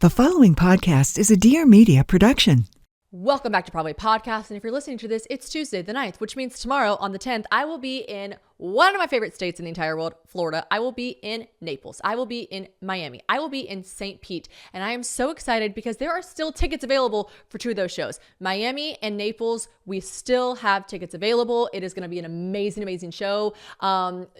The following podcast is a Dear Media production. Welcome back to Probably Podcast. And if you're listening to this, it's Tuesday the 9th, which means tomorrow on the 10th, I will be in one of my favorite states in the entire world, Florida. I will be in Naples. I will be in Miami. I will be in St. Pete. And I am so excited because there are still tickets available for two of those shows. Miami and Naples, we still have tickets available. It is going to be an amazing, amazing show.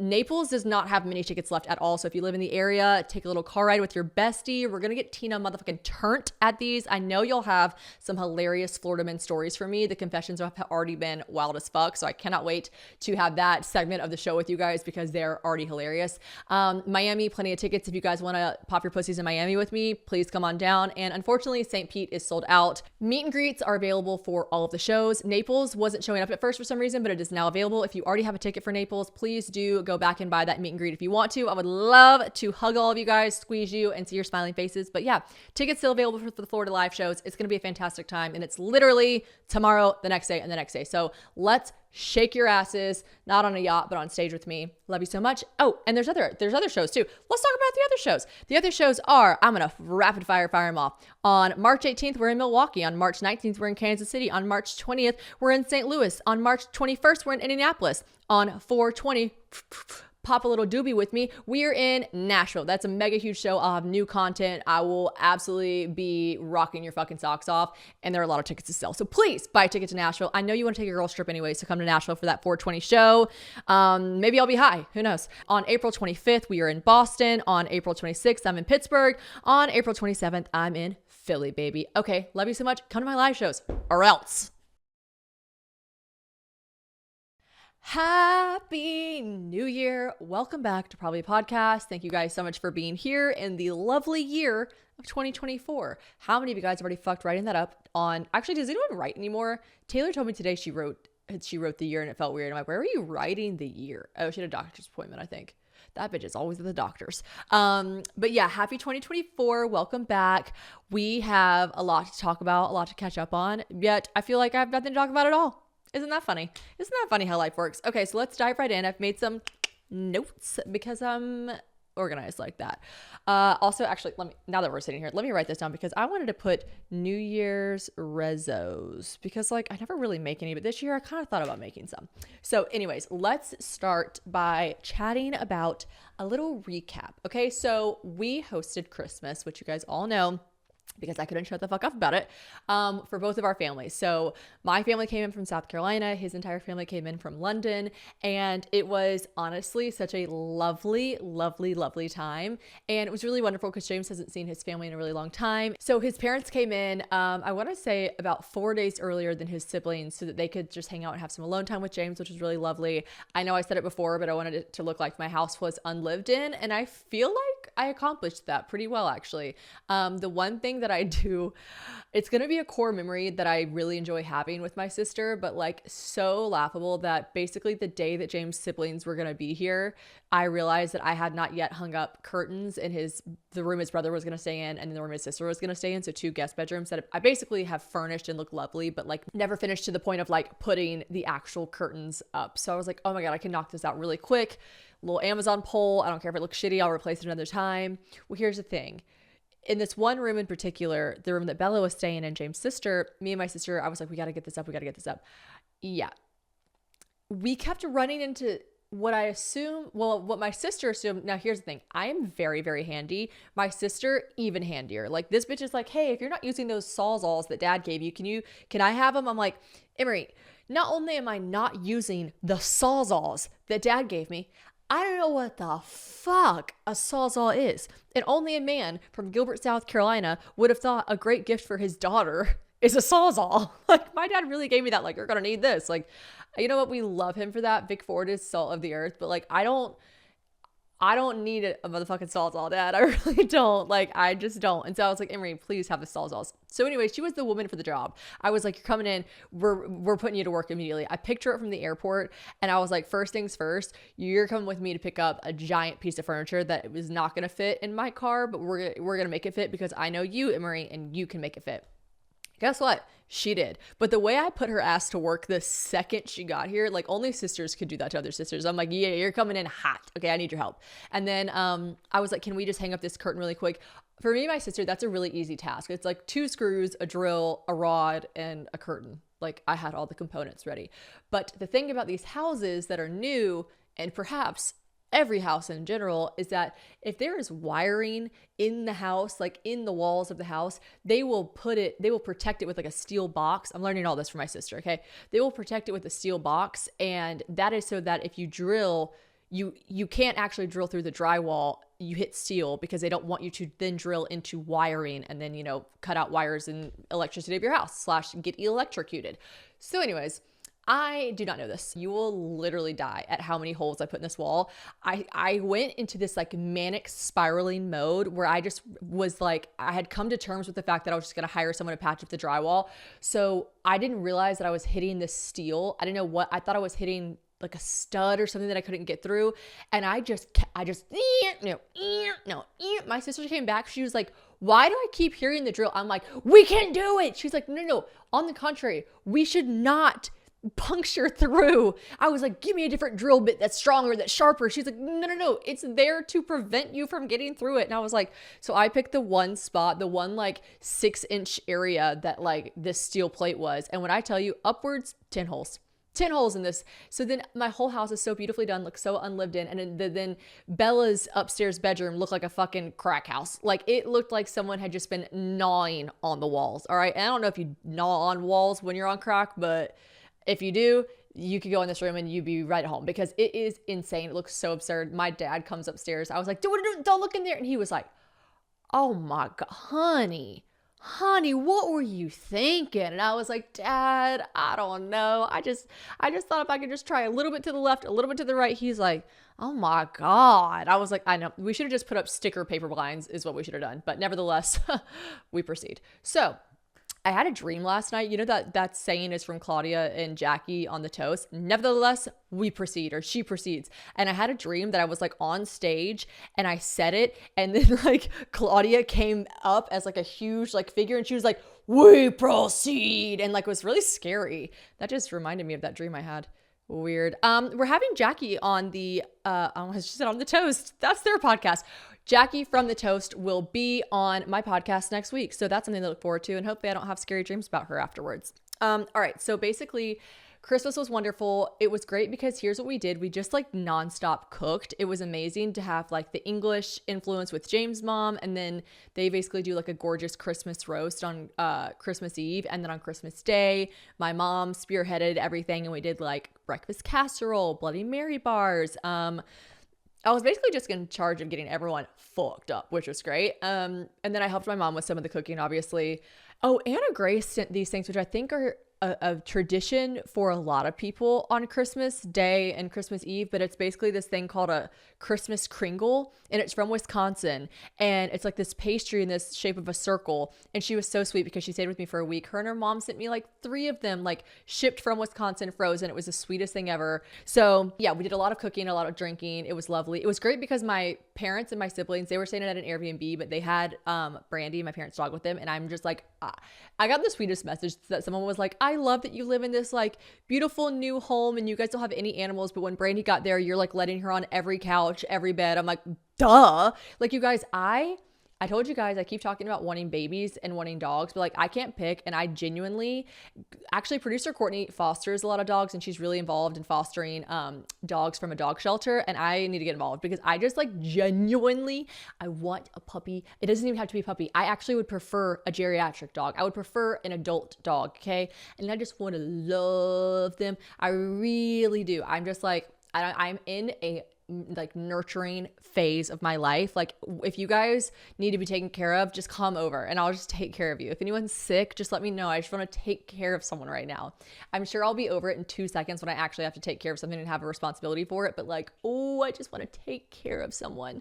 Naples does not have many tickets left at all. So if you live in the area, take a little car ride with your bestie. We're going to get Tina motherfucking turnt at these. I know you'll have some hilarious Florida men stories for me. The confessions have already been wild as fuck. So I cannot wait to have that segment of the show with you guys because they're already hilarious. Miami, plenty of tickets. If you guys want to pop your pussies in Miami with me, please come on down. And unfortunately, St. Pete is sold out. Meet and greets are available for all of the shows. Naples wasn't showing up at first for some reason, but it is now available. If you already have a ticket for Naples, please do go back and buy that meet and greet if you want to. I would love to hug all of you guys, squeeze you, and see your smiling faces. But yeah, tickets still available for the Florida live shows. It's going to be a fantastic time. And it's literally tomorrow, the next day, and the next day. So let's shake your asses, not on a yacht, but on stage with me. Love you so much. Oh, and there's other shows too. Let's talk about the other shows. The other shows are, I'm going to rapid fire them off. On March 18th, we're in Milwaukee. On March 19th, we're in Kansas City. On March 20th, we're in St. Louis. On March 21st, we're in Indianapolis. On 4/20, pop a little doobie with me, we're in Nashville. That's a mega huge show. I'll have new content. I will absolutely be rocking your fucking socks off. And there are a lot of tickets to sell. So please buy a ticket to Nashville. I know you want to take a girls trip anyway, so come to Nashville for that 4/20 show. Maybe I'll be high. Who knows? On April 25th, we are in Boston. On April 26th, I'm in Pittsburgh. On April 27th, I'm in Philly, baby. Okay, love you so much. Come to my live shows or else. Happy New Year. Welcome back to Probably Podcast. Thank you guys so much for being here in the lovely year of 2024. How many of you guys have already fucked writing that up on, actually, does anyone write anymore? Taylor told me today she wrote the year and it felt weird. I'm like, where are you writing the year? Oh, she had a doctor's appointment, I think. That bitch is always at the doctor's. But yeah, happy 2024. Welcome back. We have a lot to talk about, a lot to catch up on, yet I feel like I have nothing to talk about at all. Isn't that funny? Isn't that funny how life works? Okay, so let's dive right in. I've made some notes because I'm organized like that. Also, actually, now that we're sitting here, let me write this down because I wanted to put New Year's rezos because I never really make any, but this year I kind of thought about making some. So anyways, let's start by chatting about a little recap. Okay, so we hosted Christmas, which you guys all know, because I couldn't shut the fuck up about it, for both of our families. So my family came in from South Carolina, his entire family came in from London, and it was honestly such a lovely, lovely, lovely time. And it was really wonderful because James hasn't seen his family in a really long time. So his parents came in, I want to say about 4 days earlier than his siblings so that they could just hang out and have some alone time with James, which was really lovely. I know I said it before, but I wanted it to look like my house was unlived in, and I feel like I accomplished that pretty well, actually. The one thing that I do, it's going to be a core memory that I really enjoy having with my sister, but so laughable that basically the day that James' siblings were going to be here, I realized that I had not yet hung up curtains in the room his brother was going to stay in and the room his sister was going to stay in. So 2 guest bedrooms that I basically have furnished and look lovely, but never finished to the point of putting the actual curtains up. So I was like, oh my God, I can knock this out really quick. Little Amazon pole. I don't care if it looks shitty. I'll replace it another time. Well, here's the thing. In this one room in particular, the room that Bella was staying in, James' sister, me and my sister, I was like, we got to get this up. We got to get this up. Yeah. We kept running into what my sister assumed. Now, here's the thing. I am very, very handy. My sister, even handier. This bitch is like, hey, if you're not using those Sawzalls that Dad gave you, can I have them? I'm like, Emery, not only am I not using the Sawzalls that Dad gave me, I don't know what the fuck a Sawzall is. And only a man from Gilbert, South Carolina would have thought a great gift for his daughter is a Sawzall. My dad really gave me that, you're gonna need this. You know what? We love him for that. Vic Ford is salt of the earth, but I don't need a motherfucking Sawzall, Dad. I really don't. I just don't. And so I was like, Emery, please have the Sawzalls. So anyway, she was the woman for the job. I was like, you're coming in. We're putting you to work immediately. I picked her up from the airport and I was like, first things first, you're coming with me to pick up a giant piece of furniture that was not going to fit in my car, but we're going to make it fit because I know you, Emery, and you can make it fit. Guess what? She did. But the way I put her ass to work the second she got here, only sisters could do that to other sisters. I'm like, yeah, you're coming in hot. Okay, I need your help. And then I was like, can we just hang up this curtain really quick? For me and my sister, that's a really easy task. It's like 2 screws, a drill, a rod, and a curtain. Like I had all the components ready. But the thing about these houses that are new, and perhaps every house in general, is that if there is wiring in the house, like in the walls of the house, they will protect it with like a steel box. I'm learning all this from my sister, okay? They will protect it with a steel box, and that is so that if you drill, you can't actually drill through the drywall. You hit steel because they don't want you to then drill into wiring and then, cut out wires and electricity of your house / get electrocuted. So anyways, I do not know this. You will literally die at how many holes I put in this wall. I went into this like manic spiraling mode where I just was like, I had come to terms with the fact that I was just going to hire someone to patch up the drywall. So I didn't realize that I was hitting this steel. I didn't know what, I thought I was hitting like a stud or something that I couldn't get through. And my sister came back. She was like, why do I keep hearing the drill? I'm like, we can do it. She's like, no. On the contrary, we should not puncture through. I was like, give me a different drill bit that's stronger, that's sharper. She's like, no. It's there to prevent you from getting through it. And I was like, so I picked the one spot, the one like 6-inch area that like this steel plate was. And when I tell you upwards, 10 holes. 10 holes in this. So then my whole house is so beautifully done, looks so unlived in. And then Bella's upstairs bedroom looked like a fucking crack house. Like it looked like someone had just been gnawing on the walls. All right. And I don't know if you gnaw on walls when you're on crack, but if you do, you could go in this room and you'd be right at home because it is insane. It looks so absurd. My dad comes upstairs. I was like, don't look in there. And he was like, oh my God, honey, what were you thinking? And I was like, Dad, I don't know. I just thought if I could just try a little bit to the left, a little bit to the right. He's like, oh my God. I was like, I know. We should have just put up sticker paper blinds is what we should have done. But nevertheless, we proceed. So I had a dream last night. You know that saying is from Claudia and Jackie on the Toast. Nevertheless, we proceed, or she proceeds. And I had a dream that I was like on stage and I said it. And then like Claudia came up as like a huge like figure and she was like, we proceed. And like it was really scary. That just reminded me of that dream I had. Weird. We're having Jackie on the, she said on the Toast. That's their podcast. Jackie from the Toast will be on my podcast next week. So that's something to look forward to. And hopefully I don't have scary dreams about her afterwards. All right. So basically Christmas was wonderful. It was great because here's what we did. We just like nonstop cooked. It was amazing to have like the English influence with James' mom. And then they basically do like a gorgeous Christmas roast on Christmas Eve. And then on Christmas Day, my mom spearheaded everything. And we did like breakfast casserole, Bloody Mary bars. I was basically just in charge of getting everyone fucked up, which was great. And then I helped my mom with some of the cooking, obviously. Oh, Anna Grace sent these things, which I think are a tradition for a lot of people on Christmas Day and Christmas Eve, but it's basically this thing called a Christmas kringle, and it's from Wisconsin, and it's like this pastry in this shape of a circle. And she was so sweet because she stayed with me for a week. Her and her mom sent me like 3 of them, like shipped from Wisconsin, frozen. It was the sweetest thing ever. So yeah, we did a lot of cooking, a lot of drinking. It was lovely. It was great because my parents and my siblings, they were staying at an Airbnb, but they had Brandy, my parents' dog, with them. And I'm just like, I got the sweetest message that someone was like, I love that you live in this like beautiful new home and you guys don't have any animals, but when Brandy got there, you're like letting her on every couch, every bed. I'm like, duh. Like, you guys, I told you guys, I keep talking about wanting babies and wanting dogs, but like I can't pick. And I genuinely, actually, producer Courtney fosters a lot of dogs and she's really involved in fostering dogs from a dog shelter. And I need to get involved because I just like genuinely, I want a puppy. It doesn't even have to be a puppy. I actually would prefer a geriatric dog. I would prefer an adult dog. Okay. And I just want to love them. I really do. I'm just like, I'm in a like nurturing phase of my life. Like, if you guys need to be taken care of, just come over and I'll just take care of you. If anyone's sick, just let me know. I just want to take care of someone right now. I'm sure I'll be over it in 2 seconds when I actually have to take care of something and have a responsibility for it. But like, oh, I just want to take care of someone.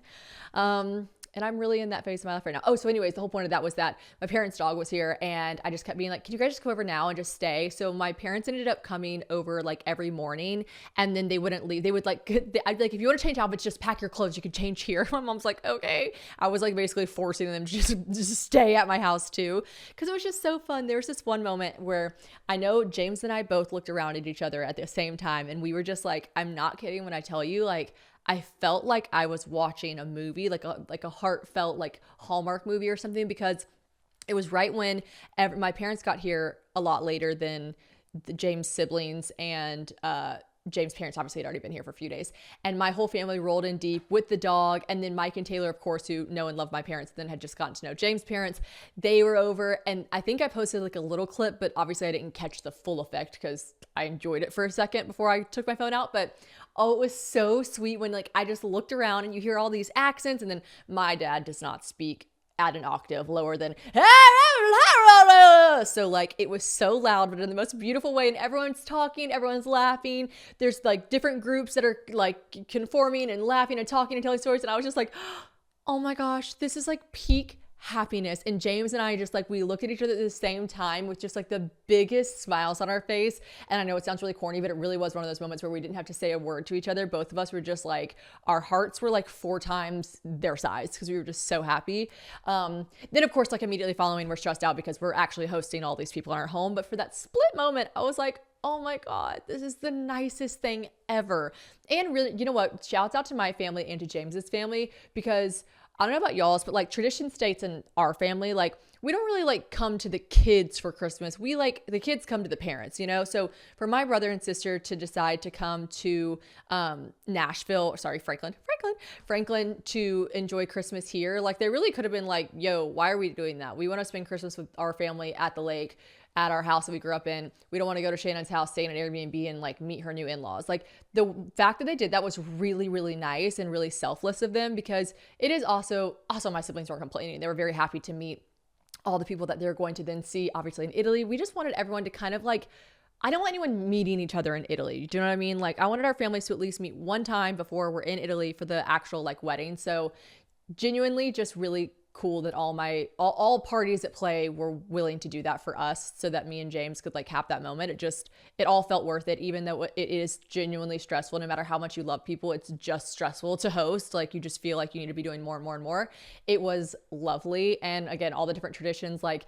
And I'm really in that phase of my life right now. Oh, so anyways, the whole point of that was that my parents' dog was here and I just kept being like, can you guys just come over now and just stay? So my parents ended up coming over like every morning and then they wouldn't leave. They would like, I'd be like, if you want to change outfits, just pack your clothes. You can change here. My mom's like, okay. I was like basically forcing them to just stay at my house too. Cause it was just so fun. There was this one moment where I know James and I both looked around at each other at the same time. And we were just like, I'm not kidding when I tell you, like, I felt like I was watching a movie, like a heartfelt, like Hallmark movie or something, because it was right when my parents got here a lot later than the James siblings, and James' parents obviously had already been here for a few days. And my whole family rolled in deep with the dog. And then Mike and Taylor, of course, who know and love my parents, then had just gotten to know James' parents. They were over. And I think I posted like a little clip, but obviously I didn't catch the full effect because I enjoyed it for a second before I took my phone out. But oh, it was so sweet when like I just looked around and you hear all these accents. And then my dad does not speak at an octave lower than, so like it was so loud, but in the most beautiful way. And everyone's talking, everyone's laughing. There's like different groups that are like conforming and laughing and talking and telling stories. And I was just like, oh my gosh, this is like peak happiness. And James and I just like, we looked at each other at the same time with just like the biggest smiles on our face. And I know it sounds really corny, but it really was one of those moments where we didn't have to say a word to each other. Both of us were just like, our hearts were like 4 times their size because we were just so happy. Then of course, like immediately following, we're stressed out because we're actually hosting all these people in our home. But for that split moment, I was like, oh my God, this is the nicest thing ever. And really, you know what? Shouts out to my family and to James's family, because I don't know about y'all's, but like tradition states in our family, like we don't really like come to the kids for Christmas. We like the kids come to the parents, you know? So for my brother and sister to decide to come to Franklin to enjoy Christmas here, like they really could have been like, yo, why are we doing that? We want to spend Christmas with our family at the lake, at our house that we grew up in. We don't want to go to Shannon's house, stay in an Airbnb and like meet her new in-laws. Like the fact that they did that was really, really nice and really selfless of them, because it is also my siblings weren't complaining. They were very happy to meet all the people that they're going to then see, obviously in Italy. We just wanted everyone to kind of like, I don't want anyone meeting each other in Italy. Do you know what I mean? Like I wanted our families to at least meet one time before we're in Italy for the actual like wedding. So genuinely just really cool that all parties at play were willing to do that for us so that me and James could like have that moment. It all felt worth it, even though it is genuinely stressful. No matter how much you love people, it's just stressful to host. Like you just feel like you need to be doing more and more and more. It was lovely. And again, all the different traditions, like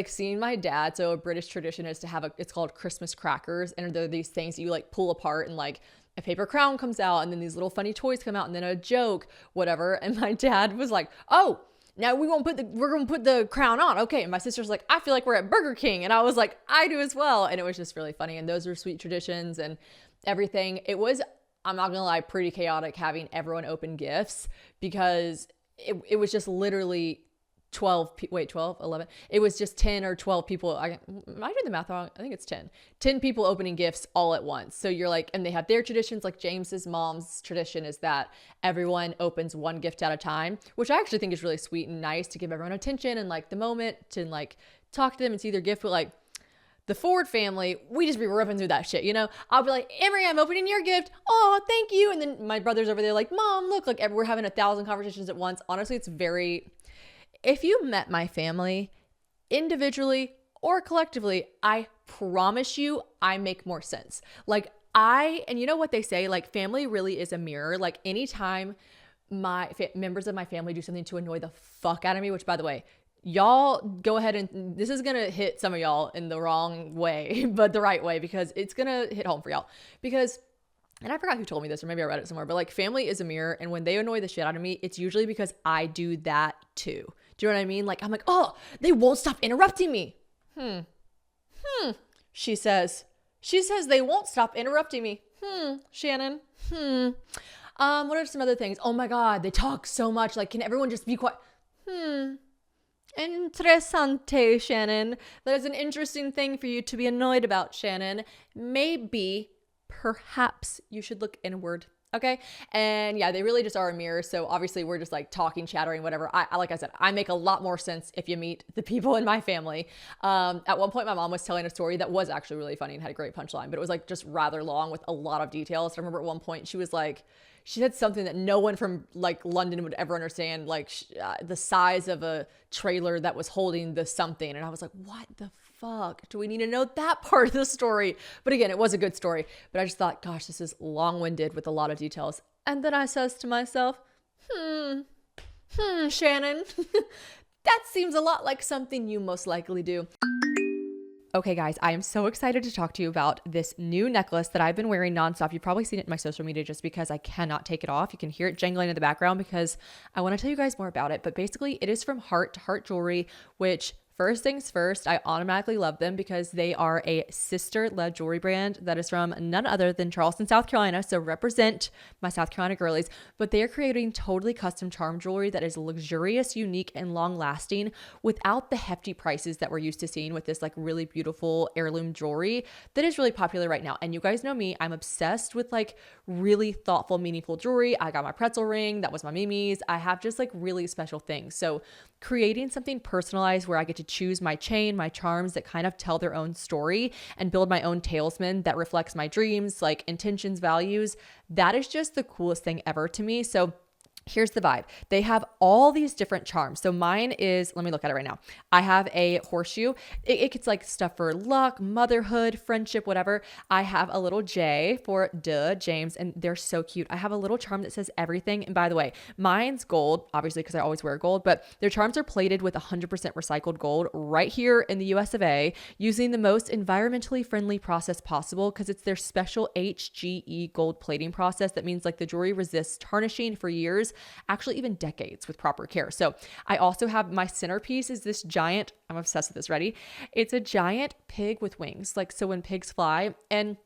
seeing my dad. So a British tradition is to have it's called Christmas crackers. And they're these things that you like pull apart and like a paper crown comes out and then these little funny toys come out and then a joke, whatever. And my dad was like, oh, now we're going to put the crown on. Okay. And my sister's like, I feel like we're at Burger King. And I was like, I do as well. And it was just really funny. And those were sweet traditions and everything. It was, I'm not going to lie, pretty chaotic having everyone open gifts, because it was just literally 11. It was just 10 or 12 people. I did the math wrong. I think it's 10 people opening gifts all at once. So you're like, and they have their traditions. Like James's mom's tradition is that everyone opens one gift at a time, which I actually think is really sweet and nice to give everyone attention and like the moment to like talk to them and see their gift. But like the Ford family, we just be ripping through that shit, you know? I'll be like, Emery, I'm opening your gift. Oh, thank you. And then my brother's over there like, Mom, look, like we're having 1,000 conversations at once. Honestly, it's very... If you met my family individually or collectively, I promise you I make more sense. Like and you know what they say, like family really is a mirror. Like anytime my members of my family do something to annoy the fuck out of me, which by the way, y'all go ahead and this is going to hit some of y'all in the wrong way, but the right way, because it's going to hit home for y'all. And I forgot who told me this, or maybe I read it somewhere, but like family is a mirror. And when they annoy the shit out of me, it's usually because I do that too. Do you know what I mean? Like, I'm like, oh, they won't stop interrupting me. She says they won't stop interrupting me. Shannon. What are some other things? Oh my God, they talk so much. Like, can everyone just be quiet? Interessante, Shannon. That is an interesting thing for you to be annoyed about, Shannon. Perhaps you should look inward. Okay. And yeah, they really just are a mirror. So obviously we're just like talking, chattering, whatever. I like I said, I make a lot more sense if you meet the people in my family. At one point, my mom was telling a story that was actually really funny and had a great punchline, but it was like just rather long with a lot of details. So I remember at one point she said something that no one from like London would ever understand, like the size of a trailer that was holding the something. And I was like, what the fuck? Do we need to know that part of the story? But again, it was a good story, but I just thought, gosh, this is long-winded with a lot of details. And then I says to myself, Shannon, that seems a lot like something you most likely do. Okay, guys, I am so excited to talk to you about this new necklace that I've been wearing nonstop. You've probably seen it in my social media just because I cannot take it off. You can hear it jangling in the background because I want to tell you guys more about it. But basically, it is from Heart to Heart Jewelry, which first things first, I automatically love them because they are a sister-led jewelry brand that is from none other than Charleston, South Carolina. So represent my South Carolina girlies. But they are creating totally custom charm jewelry that is luxurious, unique, and long-lasting without the hefty prices that we're used to seeing with this like really beautiful heirloom jewelry that is really popular right now. And you guys know me, I'm obsessed with like really thoughtful, meaningful jewelry. I got my pretzel ring. That was my Mimi's. I have just like really special things. So creating something personalized where I get to choose my chain, my charms that kind of tell their own story and build my own talisman that reflects my dreams, like intentions, values. That is just the coolest thing ever to me. So here's the vibe. They have all these different charms. So mine is, let me look at it right now. I have a horseshoe. It gets like stuff for luck, motherhood, friendship, whatever. I have a little J for James, and they're so cute. I have a little charm that says everything. And by the way, mine's gold, obviously, because I always wear gold, but their charms are plated with 100% recycled gold right here in the US of A using the most environmentally friendly process possible because it's their special HGE gold plating process. That means like the jewelry resists tarnishing for years, actually even decades with proper care. So I also have my centerpiece is this giant, I'm obsessed with this, ready? It's a giant pig with wings. Like, so when pigs fly, and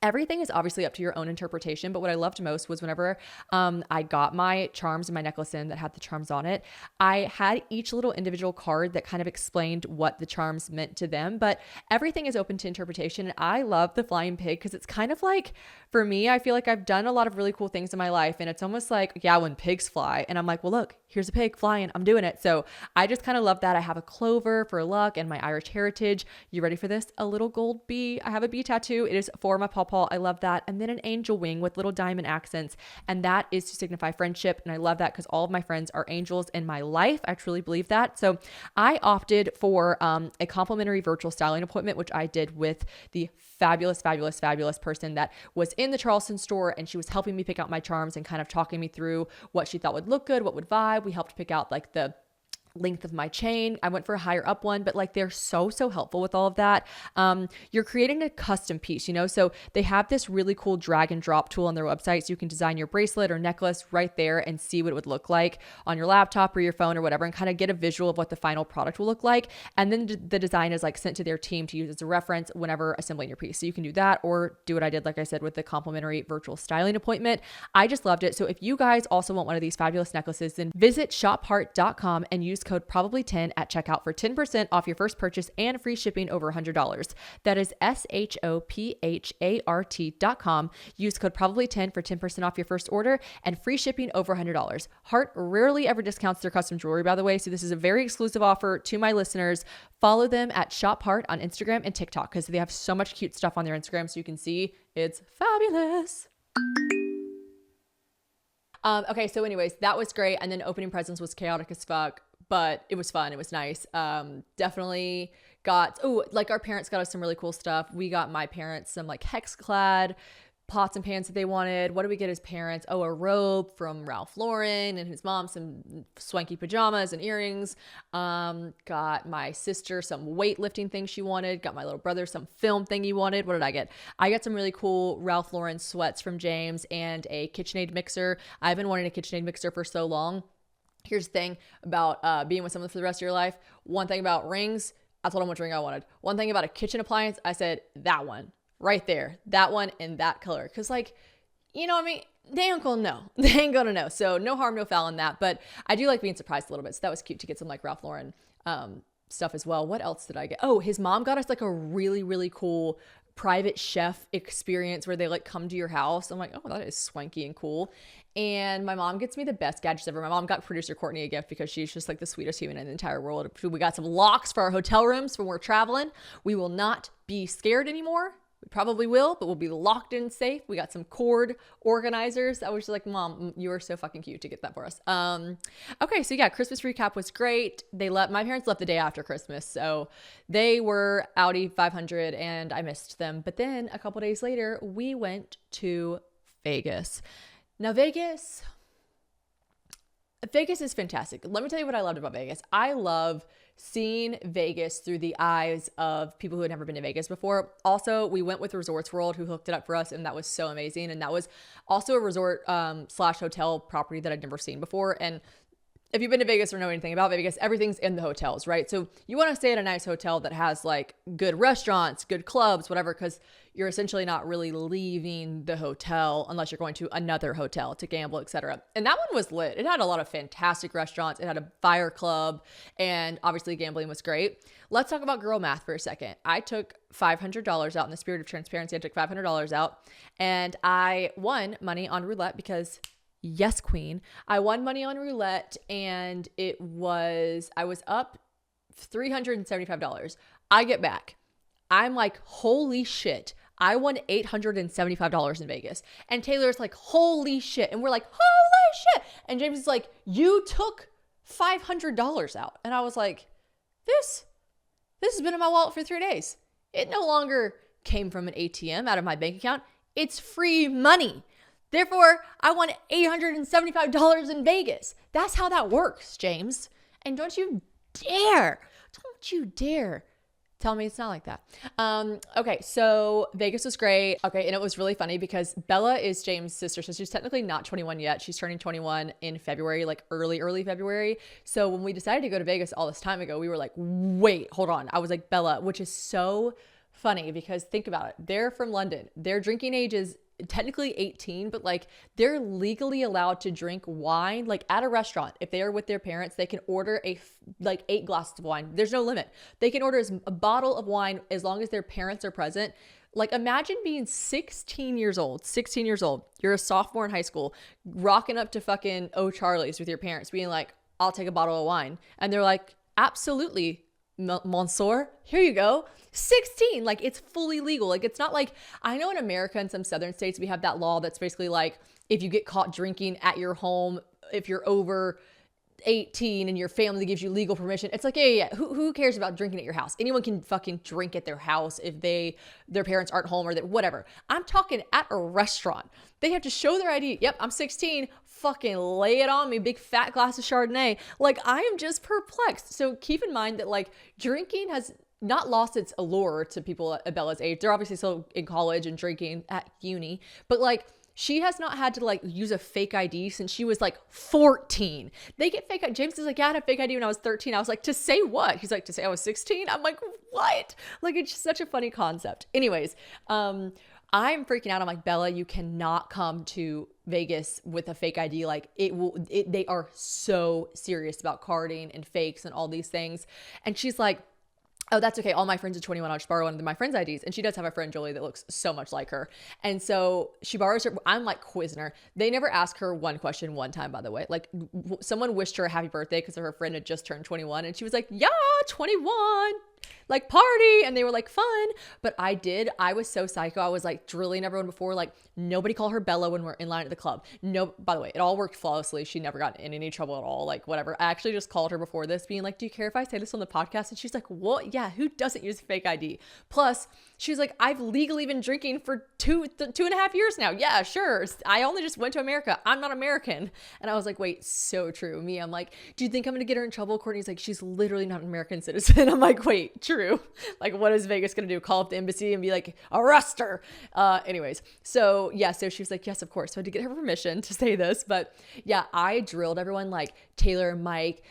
everything is obviously up to your own interpretation, but what I loved most was whenever I got my charms and my necklace in that had the charms on it, I had each little individual card that kind of explained what the charms meant to them, but everything is open to interpretation. And I love the flying pig because it's kind of like, for me, I feel like I've done a lot of really cool things in my life, and it's almost like, yeah, when pigs fly, and I'm like, well, look, here's a pig flying, I'm doing it. So I just kind of love that. I have a clover for luck and my Irish heritage. You ready for this? A little gold bee. I have a bee tattoo. It is for my pawpaw. I love that. And then an angel wing with little diamond accents. And that is to signify friendship. And I love that because all of my friends are angels in my life. I truly believe that. So I opted for a complimentary virtual styling appointment, which I did with the fabulous person that was in the Charleston store. And she was helping me pick out my charms and kind of talking me through what she thought would look good, what would vibe. We helped pick out like the length of my chain. I went for a higher up one, but like they're so helpful with all of that. You're creating a custom piece, you know? So they have this really cool drag and drop tool on their website. So you can design your bracelet or necklace right there and see what it would look like on your laptop or your phone or whatever, and kind of get a visual of what the final product will look like. And then the design is like sent to their team to use as a reference whenever assembling your piece. So you can do that or do what I did, like I said, with the complimentary virtual styling appointment. I just loved it. So if you guys also want one of these fabulous necklaces, then visit shopheart.com and use code probably10 at checkout for 10% off your first purchase and free shipping over $100. That is SHOPHART.com. Use code probably10 for 10% off your first order and free shipping over $100. Heart rarely ever discounts their custom jewelry, by the way, so this is a very exclusive offer to my listeners. Follow them at Shop Heart on Instagram and TikTok because they have so much cute stuff on their Instagram, so you can see it's fabulous. Okay, so anyways, that was great. And then opening presents was chaotic as fuck, but it was fun. It was nice. Definitely got, like our parents got us some really cool stuff. We got my parents some like Hex-clad pots and pans that they wanted. What did we get his parents? A robe from Ralph Lauren, and his mom some swanky pajamas and earrings. Got my sister some weightlifting thing she wanted. Got my little brother some film thing he wanted. What did I get? I got some really cool Ralph Lauren sweats from James and a KitchenAid mixer. I've been wanting a KitchenAid mixer for so long. Here's the thing about being with someone for the rest of your life. One thing about rings, I told them which ring I wanted. One thing about a kitchen appliance, I said that one. Right there, that one in that color. Because like, you know what I mean? They ain't gonna know. They ain't gonna know. So no harm, no foul in that. But I do like being surprised a little bit. So that was cute to get some like Ralph Lauren stuff as well. What else did I get? Oh, his mom got us like a really cool private chef experience where they like come to your house. I'm like, oh, that is swanky and cool. And my mom gets me the best gadgets ever. My mom got producer Courtney a gift because she's just like the sweetest human in the entire world. We got some locks for our hotel rooms when we're traveling. We will not be scared anymore. We probably will, but we'll be locked in safe. We got some cord organizers. I was just like, Mom, you are so fucking cute to get that for us. Okay, so yeah, Christmas recap was great. My parents left the day after Christmas, so they were Audi 500 and I missed them. But then a couple days later, we went to Vegas. Now Vegas is fantastic. Let me tell you what I loved about Vegas. I love seeing Vegas through the eyes of people who had never been to Vegas before. Also, we went with Resorts World, who hooked it up for us, and that was so amazing. And that was also a resort slash hotel property that I'd never seen before. And if you've been to Vegas or know anything about Vegas, everything's in the hotels, right? So you want to stay at a nice hotel that has like good restaurants, good clubs, whatever, because you're essentially not really leaving the hotel unless you're going to another hotel to gamble, etc. And that one was lit. It had a lot of fantastic restaurants. It had a fire club, and obviously gambling was great. Let's talk about girl math for a second. I took $500 out in the spirit of transparency. I took $500 out, and I won money on roulette because yes, queen. I won money on roulette, and I was up $375. I get back. I'm like, holy shit. I won $875 in Vegas. And Taylor's like, holy shit. And we're like, holy shit. And James is like, you took $500 out. And I was like, this has been in my wallet for 3 days. It no longer came from an ATM out of my bank account. It's free money. Therefore, I won $875 in Vegas. That's how that works, James. And don't you dare tell me it's not like that. Okay, so Vegas was great. Okay, and it was really funny because Bella is James' sister, so she's technically not 21 yet. She's turning 21 in February, like early February. So when we decided to go to Vegas all this time ago, we were like, wait, hold on. I was like, Bella, which is so funny because think about it. They're from London. Their drinking age is technically 18, but like they're legally allowed to drink wine like at a restaurant. If they are with their parents, they can order like 8 glasses of wine. There's no limit. They can order a bottle of wine as long as their parents are present. Like imagine being 16 years old. You're a sophomore in high school, rocking up to fucking O'Charlie's with your parents being like, I'll take a bottle of wine. And they're like, absolutely, Monsieur, here you go. 16, like it's fully legal. Like it's not like, I know in America and some southern states, we have that law that's basically like, if you get caught drinking at your home, if you're over 18 and your family gives you legal permission, it's like, yeah. Who cares about drinking at your house? Anyone can fucking drink at their house if their parents aren't home or that, whatever. I'm talking at a restaurant. They have to show their ID. Yep, I'm 16. Fucking lay it on me. Big fat glass of Chardonnay. Like I am just perplexed. So keep in mind that like drinking has not lost its allure to people at Bella's age. They're obviously still in college and drinking at uni, but like she has not had to like use a fake ID since she was like 14. They get fake ID. James is like, yeah, I had a fake ID when I was 13. I was like, to say what? He's like, to say I was 16? I'm like, what? Like, it's just such a funny concept. Anyways, I'm freaking out. I'm like, Bella, you cannot come to Vegas with a fake ID. Like they are so serious about carding and fakes and all these things. And she's like, oh, that's okay. All my friends are 21. I'll just borrow one of my friends' IDs. And she does have a friend, Jolie, that looks so much like her. And so she borrows her. I'm like quizzing her. They never ask her one question one time, by the way. Like someone wished her a happy birthday because her friend had just turned 21. And she was like, yeah, 21. Like party. And they were like fun. But I was so psycho. I was like drilling everyone before, like nobody call her Bella when we're in line at the club. No, by the way, it all worked flawlessly. She never got in any trouble at all. Like whatever. I actually just called her before this being like, do you care if I say this on the podcast? And she's like, what? Yeah. Who doesn't use fake ID? Plus she's like, I've legally been drinking for 2.5 years now. Yeah, sure. I only just went to America. I'm not American. And I was like, wait, so true. Me, I'm like, do you think I'm going to get her in trouble? Courtney's like, she's literally not an American citizen. I'm like, wait, true. Like, what is Vegas going to do? Call up the embassy and be like, arrest her. Anyways, so yeah, so she was like, yes, of course. So I had to get her permission to say this. But yeah, I drilled everyone like Taylor, Mike,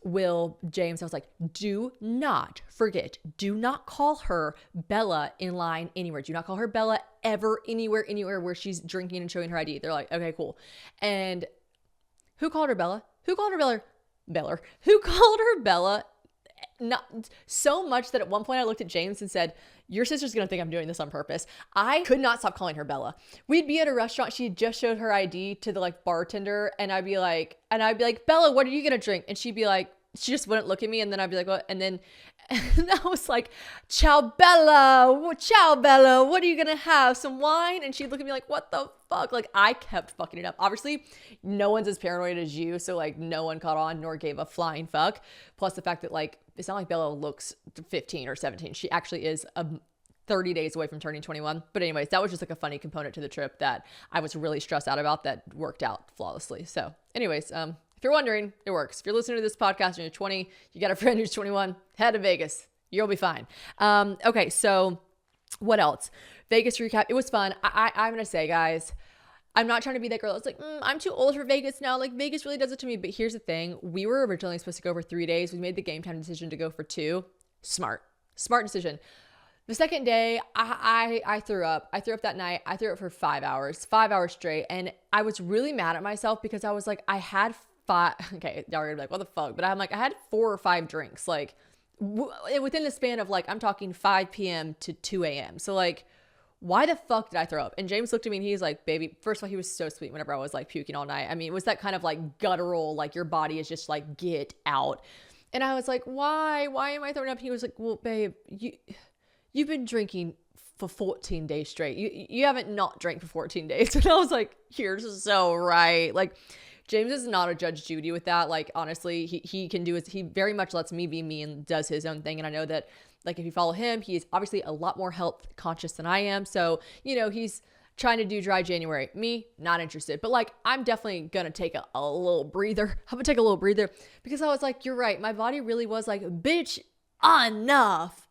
Will, James. I was like, do not forget, do not call her Bella in line anywhere. Do not call her Bella ever anywhere where she's drinking and showing her ID. They're like, okay, cool. And who called her Bella? Who called her Bella? Who called her Bella? Not so much that at one point I looked at James and said, your sister's gonna think I'm doing this on purpose. I could not stop calling her Bella. We'd be at a restaurant, she just showed her ID to the like bartender, and I'd be like, Bella, what are you gonna drink? And she'd be like, she just wouldn't look at me, and then I'd be like, what? And I was like, ciao Bella, what are you gonna have? Some wine? And she'd look at me like, what the fuck? Like I kept fucking it up. Obviously, no one's as paranoid as you, so like no one caught on nor gave a flying fuck. Plus the fact that like it's not like Bella looks 15 or 17. She actually is 30 days away from turning 21. But anyways, that was just like a funny component to the trip that I was really stressed out about that worked out flawlessly. So anyways, if you're wondering, it works. If you're listening to this podcast and you're 20, you got a friend who's 21, head to Vegas. You'll be fine. Okay, so what else? Vegas recap. It was fun. I'm going to say, guys, I'm not trying to be that girl that's like, I'm too old for Vegas now. Like, Vegas really does it to me. But here's the thing. We were originally supposed to go for 3 days. We made the game time decision to go for 2. Smart decision. The second day, I threw up. I threw up that night. I threw up for 5 hours straight. And I was really mad at myself because I was like, I had 5. Okay, y'all are gonna be like, what the fuck? But I'm like, I had 4 or 5 drinks, like within the span of like, I'm talking 5 p.m. to 2 a.m. So like, why the fuck did I throw up? And James looked at me and he's like, baby, first of all, he was so sweet whenever I was like puking all night. I mean, it was that kind of like guttural, like your body is just like, get out. And I was like, why am I throwing up? He was like, well, babe, you've been drinking for 14 days straight. You haven't not drank for 14 days. And I was like, you're so right. Like, James is not a Judge Judy with that. Like, honestly, he can do he very much lets me be me and does his own thing. And I know that, like, if you follow him, he is obviously a lot more health conscious than I am. So, you know, he's trying to do dry January. Me, not interested. But like, I'm definitely gonna take a little breather. I'm gonna take a little breather because I was like, you're right. My body really was like, bitch, enough.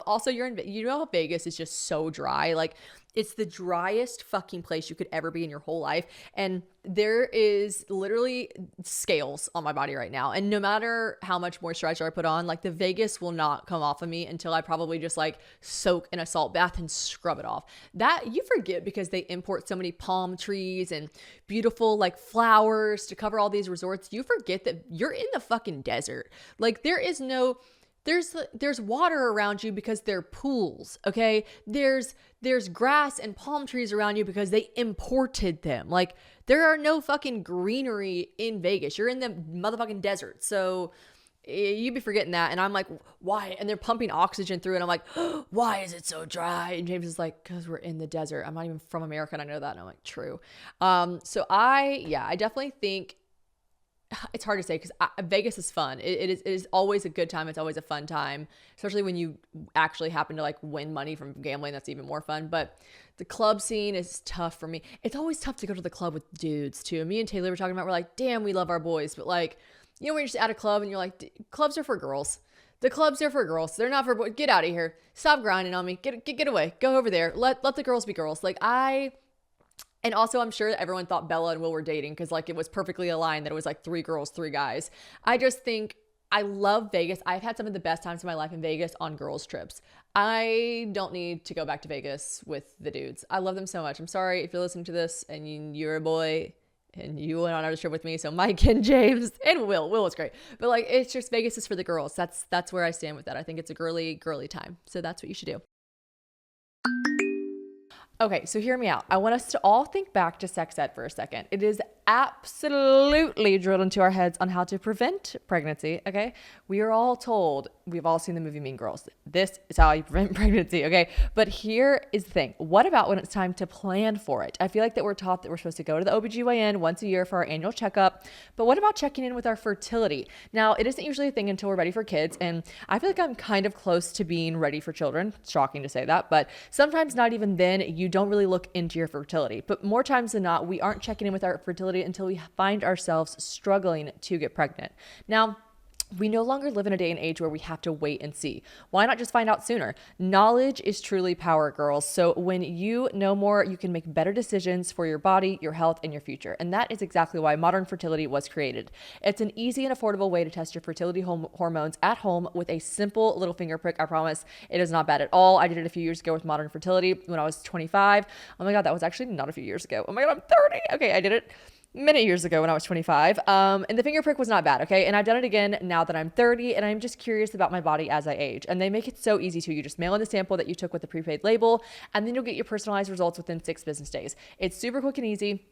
Also, you know how Vegas is just so dry. Like, it's the driest fucking place you could ever be in your whole life. And there is literally scales on my body right now. And no matter how much moisturizer I put on, like the Vegas will not come off of me until I probably just like soak in a salt bath and scrub it off. That you forget because they import so many palm trees and beautiful like flowers to cover all these resorts. You forget that you're in the fucking desert. Like there's water around you because they're pools, okay? There's grass and palm trees around you because they imported them. Like, there are no fucking greenery in Vegas. You're in the motherfucking desert. So you be forgetting that. And I'm like, why? And they're pumping oxygen through it. And I'm like, why is it so dry? And James is like, because we're in the desert. I'm not even from America and I know that. And I'm like, true. So I definitely think it's hard to say because Vegas is fun. It is always a good time. It's always a fun time, especially when you actually happen to like win money from gambling. That's even more fun. But the club scene is tough for me. It's always tough to go to the club with dudes too. Me and Taylor were talking about, we're like, damn, we love our boys. But like, you know, when you're just at a club and you're like, clubs are for girls. The clubs are for girls. They're not for boys. Get out of here. Stop grinding on me. Get away. Go over there. Let the girls be girls. And also, I'm sure that everyone thought Bella and Will were dating because, like, it was perfectly aligned that it was, like, 3 girls, 3 guys. I just think I love Vegas. I've had some of the best times of my life in Vegas on girls' trips. I don't need to go back to Vegas with the dudes. I love them so much. I'm sorry if you're listening to this and you're a boy and you went on another trip with me. So Mike and James and Will was great. But, like, it's just Vegas is for the girls. That's where I stand with that. I think it's a girly time. So that's what you should do. Okay, so hear me out. I want us to all think back to sex ed for a second. It is absolutely drilled into our heads on how to prevent pregnancy, okay? We are all told, we've all seen the movie Mean Girls. This is how you prevent pregnancy, okay? But here is the thing. What about when it's time to plan for it? I feel like that we're taught that we're supposed to go to the OBGYN once a year for our annual checkup. But what about checking in with our fertility? Now, it isn't usually a thing until we're ready for kids. And I feel like I'm kind of close to being ready for children. It's shocking to say that. But sometimes not even then, you don't really look into your fertility. But more times than not, we aren't checking in with our fertility until we find ourselves struggling to get pregnant. Now, we no longer live in a day and age where we have to wait and see. Why not just find out sooner? Knowledge is truly power, girls. So when you know more, you can make better decisions for your body, your health, and your future. And that is exactly why modern fertility was created. It's an easy and affordable way to test your fertility hormones at home with a simple little finger prick. I promise it is not bad at all. I did it a few years ago with modern fertility when I was 25. Oh my God, that was actually not a few years ago. Oh my God, I'm 30. Okay, I did it many years ago when I was 25. And the finger prick was not bad, okay? And I've done it again now that I'm 30, and I'm just curious about my body as I age. And they make it so easy too. You just mail in the sample that you took with the prepaid label, and then you'll get your personalized results within 6 business days. It's super quick and easy.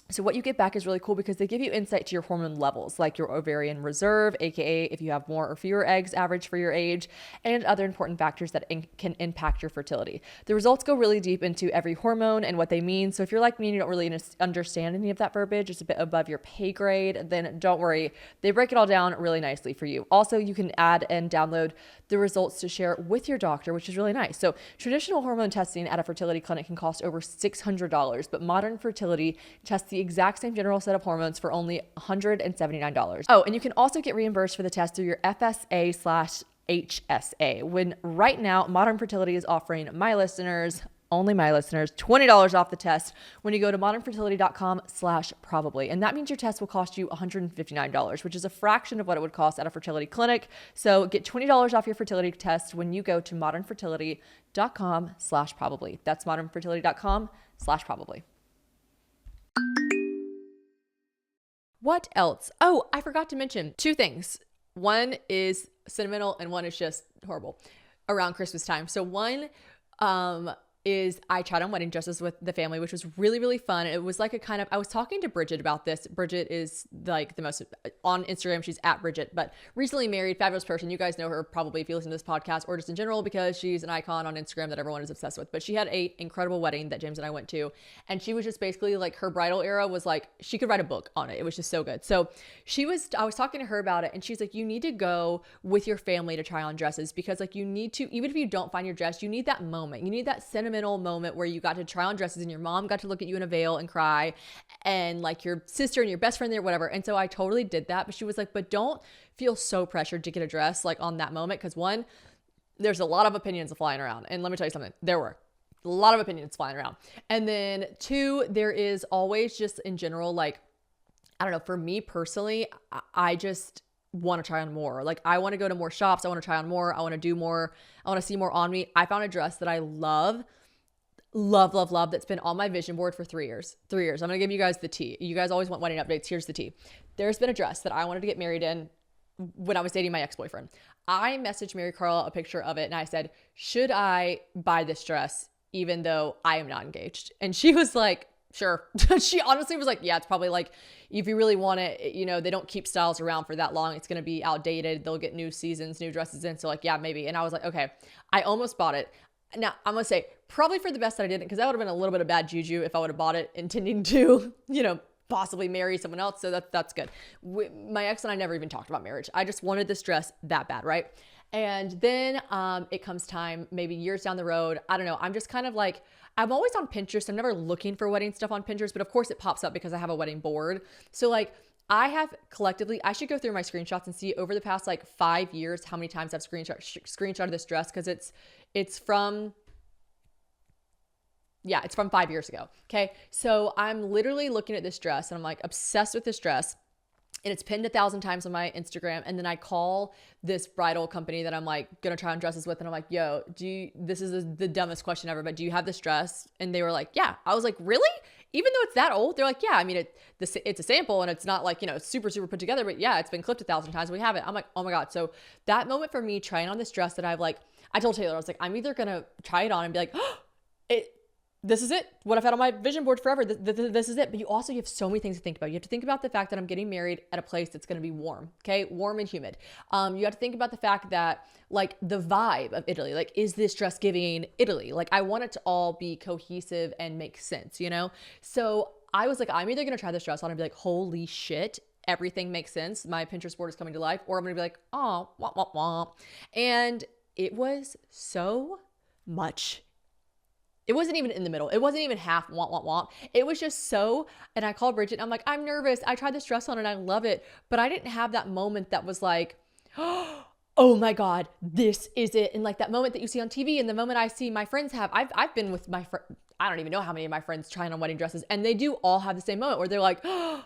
So what you get back is really cool because they give you insight to your hormone levels, like your ovarian reserve, aka if you have more or fewer eggs average for your age, and other important factors that can impact your fertility. The results go really deep into every hormone and what they mean. So if you're like me and you don't really understand any of that verbiage, it's a bit above your pay grade, then don't worry. They break it all down really nicely for you. Also, you can add and download the results to share with your doctor, which is really nice. So traditional hormone testing at a fertility clinic can cost over $600, but modern fertility tests the exact same general set of hormones for only $179. Oh, and you can also get reimbursed for the test through your FSA/HSA. When right now, Modern Fertility is offering my listeners, only my listeners, $20 off the test when you go to modernfertility.com/probably. And that means your test will cost you $159, which is a fraction of what it would cost at a fertility clinic. So get $20 off your fertility test when you go to modernfertility.com/probably. That's modernfertility.com/probably. What else? Oh, I forgot to mention 2 things. One is sentimental and one is just horrible around Christmas time. So one, is I tried on wedding dresses with the family, which was really, really fun. It was like a kind of, I was talking to Bridget about this. Bridget is like the most, on Instagram, she's at Bridget, but recently married, fabulous person. You guys know her probably if you listen to this podcast or just in general, because she's an icon on Instagram that everyone is obsessed with. But she had an incredible wedding that James and I went to. And she was just basically like, her bridal era was like, she could write a book on it. It was just so good. So I was talking to her about it and she's like, you need to go with your family to try on dresses, because like you need to, even if you don't find your dress, you need that moment. You need that sentimental moment where you got to try on dresses and your mom got to look at you in a veil and cry, and like your sister and your best friend there, whatever. And so I totally did that. But she was like, but don't feel so pressured to get a dress like on that moment. Because one, there's a lot of opinions flying around. And let me tell you something, there were a lot of opinions flying around. And then 2, there is always just in general, like, I don't know, for me personally, I just want to try on more. Like I want to go to more shops. I want to try on more. I want to do more. I want to see more on me. I found a dress that I love, that's been on my vision board for 3 years. I'm going to give you guys the tea. You guys always want wedding updates. Here's the tea. There's been a dress that I wanted to get married in when I was dating my ex-boyfriend. I messaged Mary Carla a picture of it and I said, should I buy this dress even though I am not engaged? And she was like, sure. She honestly was like, yeah, it's probably like, if you really want it, you know, they don't keep styles around for that long. It's going to be outdated. They'll get new seasons, new dresses in. So like, yeah, maybe. And I was like, okay, I almost bought it. Now I'm going to say probably for the best that I didn't, because that would have been a little bit of bad juju if I would have bought it intending to, you know, possibly marry someone else. So that's good. My ex and I never even talked about marriage. I just wanted this dress that bad. Right. And then it comes time, maybe years down the road. I don't know. I'm just kind of like, I'm always on Pinterest. I'm never looking for wedding stuff on Pinterest, but of course it pops up because I have a wedding board. So like I have collectively, I should go through my screenshots and see over the past like 5 years, how many times I've screenshotted this dress. Cause it's from 5 years ago. Okay. So I'm literally looking at this dress and I'm like obsessed with this dress. And it's pinned 1,000 times on my Instagram. And then I call this bridal company that I'm like going to try on dresses with. And I'm like, yo, this is the dumbest question ever, but do you have this dress? And they were like, yeah. I was like, really? Even though it's that old? They're like, yeah, I mean, it's a sample and it's not like, you know, super, super put together, but yeah, it's been clipped 1,000 times. We have it. I'm like, oh my God. So that moment for me trying on this dress that I've like, I told Taylor, I was like, I'm either going to try it on and be like, oh, this is it. What I've had on my vision board forever. This is it. But you have so many things to think about. You have to think about the fact that I'm getting married at a place that's going to be warm. Okay. Warm and humid. You have to think about the fact that like the vibe of Italy, like, is this dress giving Italy? Like I want it to all be cohesive and make sense, you know? So I was like, I'm either going to try this dress on and be like, holy shit, everything makes sense. My Pinterest board is coming to life. Or I'm going to be like, oh, wah, wah, wah. And it was so much. It wasn't even in the middle. It wasn't even half womp, womp, womp. It was just so, and I called Bridget and I'm like, I'm nervous. I tried this dress on and I love it. But I didn't have that moment that was like, oh my God, this is it. And like that moment that you see on TV and the moment I see my friends have, I've been with my friend, I don't even know how many of my friends trying on wedding dresses, and they do all have the same moment where they're like, oh,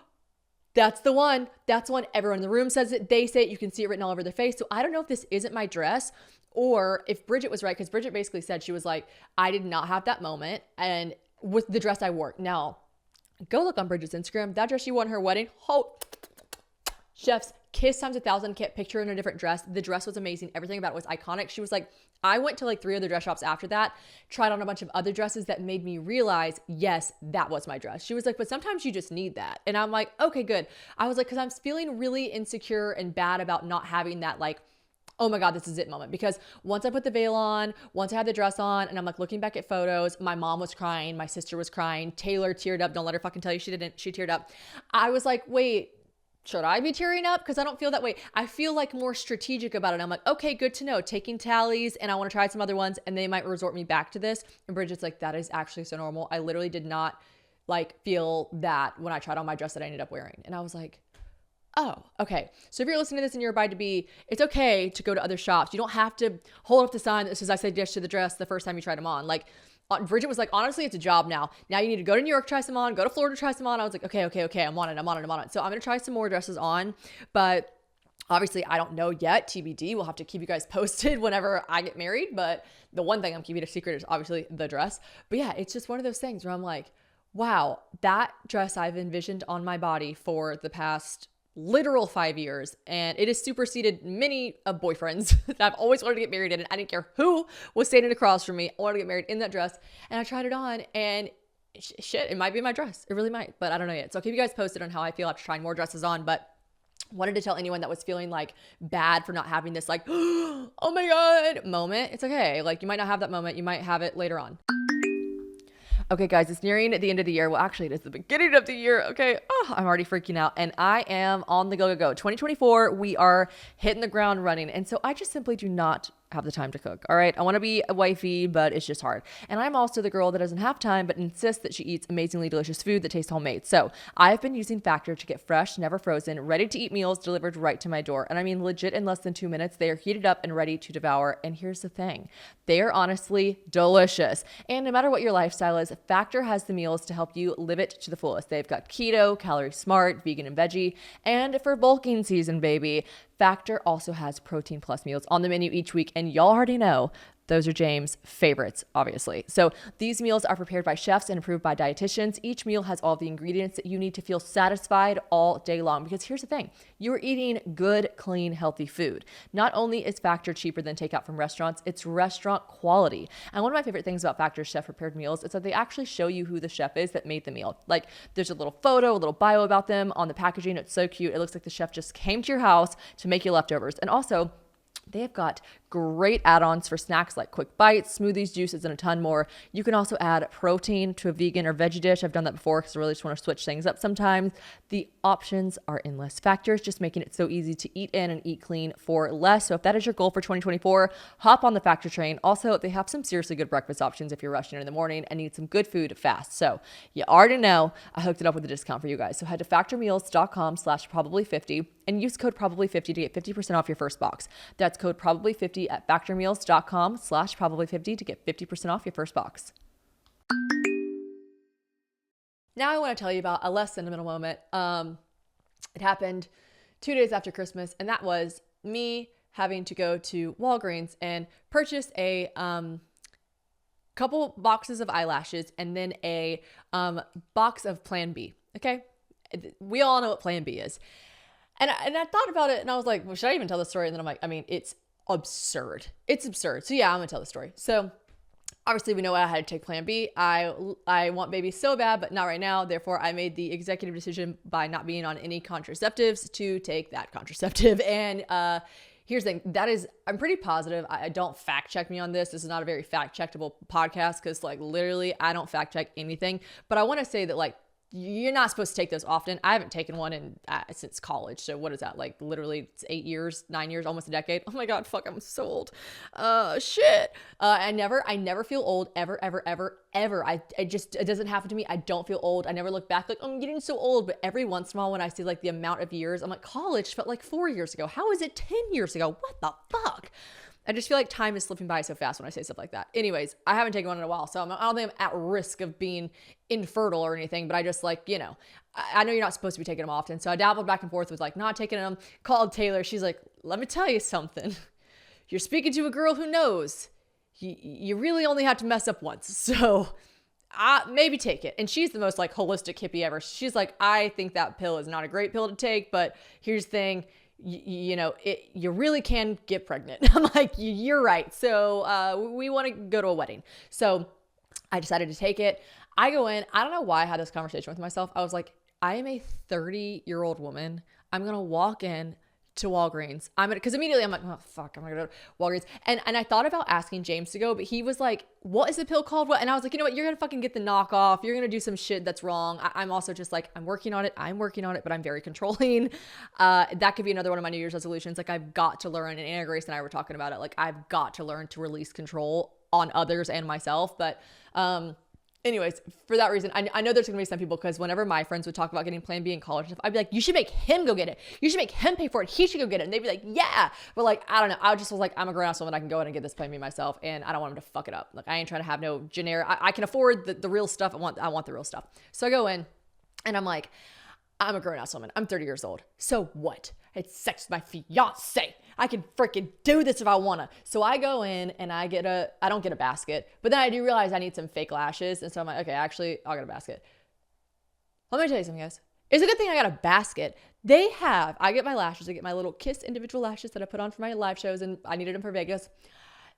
that's the one. That's one. Everyone in the room says it. They say it. You can see it written all over their face. So I don't know if this isn't my dress or if Bridget was right. Because Bridget basically said, she was like, I did not have that moment. And with the dress I wore. Now, go look on Bridget's Instagram. That dress she wore on her wedding. Oh, chef's kiss times 1,000. Can't picture her in a different dress. The dress was amazing. Everything about it was iconic. She was like, I went to like 3 other dress shops after that, tried on a bunch of other dresses that made me realize, yes, that was my dress. She was like, but sometimes you just need that. And I'm like, okay, good. I was like, cause I'm feeling really insecure and bad about not having that like, oh my God, this is it moment. Because once I put the veil on, once I had the dress on, and I'm like looking back at photos, my mom was crying, my sister was crying, Taylor teared up. Don't let her fucking tell you she didn't. She teared up. I was like, wait, should I be tearing up? Because I don't feel that way. I feel like more strategic about it. I'm like, okay, good to know. Taking tallies, and I want to try some other ones, and they might resort me back to this. And Bridget's like, that is actually so normal. I literally did not like feel that when I tried on my dress that I ended up wearing. And I was like, oh, okay. So if you're listening to this and you're a bride to be, it's okay to go to other shops. You don't have to hold up the sign that says I said yes to the dress the first time you tried them on. Like Bridget was like, honestly, it's a job now. Now you need to go to New York, try some on, go to Florida, try some on. I was like, okay. I'm on it. So I'm going to try some more dresses on, but obviously I don't know yet. TBD. We'll have to keep you guys posted whenever I get married. But the one thing I'm keeping a secret is obviously the dress. But yeah, it's just one of those things where I'm like, wow, that dress I've envisioned on my body for the past literal 5 years, and it has superseded many of boyfriends that I've always wanted to get married in. And I didn't care who was standing across from me. I wanted to get married in that dress, and I tried it on, and shit, it might be my dress. It really might, but I don't know yet. So I'll keep you guys posted on how I feel after trying more dresses on. But wanted to tell anyone that was feeling like bad for not having this like, oh my God moment. It's okay. Like you might not have that moment. You might have it later on. Okay, guys, it's nearing the end of the year. Well, actually, it is the beginning of the year. Okay. Oh, I'm already freaking out. And I am on the go. 2024, we are hitting the ground running. And so I just simply do not have the time to cook. All right. I want to be a wifey, but it's just hard. And I'm also the girl that doesn't have time, but insists that she eats amazingly delicious food that tastes homemade. So I've been using Factor to get fresh, never frozen, ready to eat meals delivered right to my door. And I mean, legit in less than 2 minutes, they are heated up and ready to devour. And here's the thing. They are honestly delicious. And no matter what your lifestyle is, Factor has the meals to help you live it to the fullest. They've got keto, calorie smart, vegan and veggie, and for bulking season, baby, Factor also has protein plus meals on the menu each week, and y'all already know those are James' favorites, obviously. So these meals are prepared by chefs and approved by dietitians. Each meal has all the ingredients that you need to feel satisfied all day long. Because here's the thing, you're eating good, clean, healthy food. Not only is Factor cheaper than takeout from restaurants, it's restaurant quality. And one of my favorite things about Factor's chef prepared meals is that they actually show you who the chef is that made the meal. Like there's a little photo, a little bio about them on the packaging. It's so cute. It looks like the chef just came to your house to make you leftovers. And also, they have got great add-ons for snacks like quick bites, smoothies, juices, and a ton more. You can also add protein to a vegan or veggie dish. I've done that before because I really just want to switch things up sometimes. The options are endless. Factors just making it so easy to eat in and eat clean for less. So if that is your goal for 2024, hop on the Factor train. Also, they have some seriously good breakfast options if you're rushing in the morning and need some good food fast. So you already know I hooked it up with a discount for you guys. So head to factormeals.com/probably50 and use code probably50 to get 50% off your first box. That's code probably50 at factormeals.com/probably50 to get 50% off your first box. Now I want to tell you about a less sentimental moment. It happened 2 days after Christmas, and that was me having to go to Walgreens and purchase a couple boxes of eyelashes and then a box of Plan B. Okay, we all know what Plan B is. And I thought about it and I was like, well, should I even tell the story? And then I'm like, I mean, it's absurd. It's absurd. So yeah, I'm gonna tell the story. So obviously we know I had to take Plan B. I want baby so bad, but not right now. Therefore, I made the executive decision by not being on any contraceptives to take that contraceptive. And here's the thing, that is, I'm pretty positive. I don't fact check me on this. This is not a very fact checkable podcast because like literally I don't fact check anything. But I want to say that like, you're not supposed to take those often. I haven't taken one in since college. So what is that? Like literally it's 8 years, 9 years, almost a decade. Oh my God, fuck, I'm so old. Shit. I never feel old ever. It doesn't happen to me. I don't feel old. I never look back like, oh, I'm getting so old. But every once in a while when I see like the amount of years, I'm like, college felt like 4 years ago. How is it 10 years ago? What the fuck? I just feel like time is slipping by so fast when I say stuff like that. Anyways, I haven't taken one in a while, so I don't think I'm at risk of being infertile or anything, but I just like, you know, I know you're not supposed to be taking them often. So I dabbled back and forth with like not taking them, called Taylor. She's like, let me tell you something. You're speaking to a girl who knows you really only have to mess up once. So maybe take it. And she's the most like holistic hippie ever. She's like, I think that pill is not a great pill to take, but here's the thing. You really can get pregnant. I'm like, you're right. So we want to go to a wedding. So I decided to take it. I go in. I don't know why I had this conversation with myself. I was like, I am a 30-year-old woman. I'm going to walk in to Walgreens. Because immediately I'm like, oh fuck, I'm gonna go to Walgreens. And I thought about asking James to go, but he was like, what is the pill called? What? And I was like, you know what? You're gonna fucking get the knockoff. You're gonna do some shit that's wrong. I'm also just like, I'm working on it, but I'm very controlling. That could be another one of my New Year's resolutions. Like, I've got to learn, and Anna Grace and I were talking about it. Like, I've got to learn to release control on others and myself. But anyways, for that reason, I know there's going to be some people, because whenever my friends would talk about getting Plan B in college stuff, I'd be like, you should make him go get it. You should make him pay for it. He should go get it. And they'd be like, yeah. But like, I don't know. I just was like, I'm a grown-ass woman. I can go in and get this Plan B myself. And I don't want him to fuck it up. Like, I ain't trying to have no generic. I can afford the real stuff. I want the real stuff. So I go in and I'm like, I'm a grown-ass woman. I'm 30 years old. So what? I had sex with my fiance. I can freaking do this if I wanna. So I go in and I don't get a basket, but then I do realize I need some fake lashes. And so I'm like, okay, actually, I'll get a basket. Let me tell you something, guys. It's a good thing I got a basket. I get my lashes. I get my little Kiss individual lashes that I put on for my live shows, and I needed them for Vegas.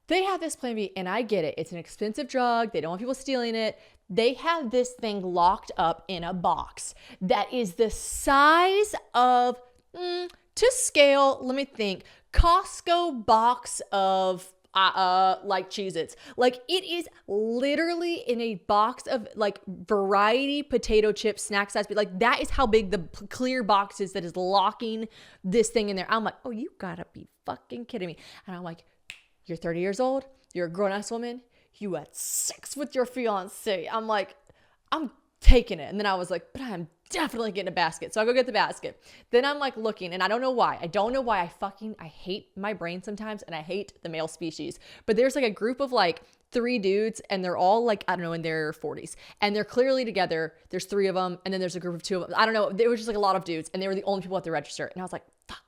They have this Plan B, and I get it. It's an expensive drug. They don't want people stealing it. They have this thing locked up in a box that is the size of, to scale, let me think, Costco box of like Cheez-Its. Like, it is literally in a box of like variety potato chip snack size. But like, that is how big the clear box is that is locking this thing in there. I'm like, oh, you gotta be fucking kidding me. And I'm like, you're 30 years old. You're a grown-ass woman. You had sex with your fiance. I'm like, I'm taking it. And then I was like, but I'm definitely getting a basket. So I go get the basket. Then I'm like looking, and I don't know why. I hate my brain sometimes, and I hate the male species. But there's like a group of like 3 dudes, and they're all like, I don't know, in their 40s. And they're clearly together. There's 3 of them. And then there's a group of 2 of them. I don't know. There was just like a lot of dudes, and they were the only people at the register. And I was like, fuck.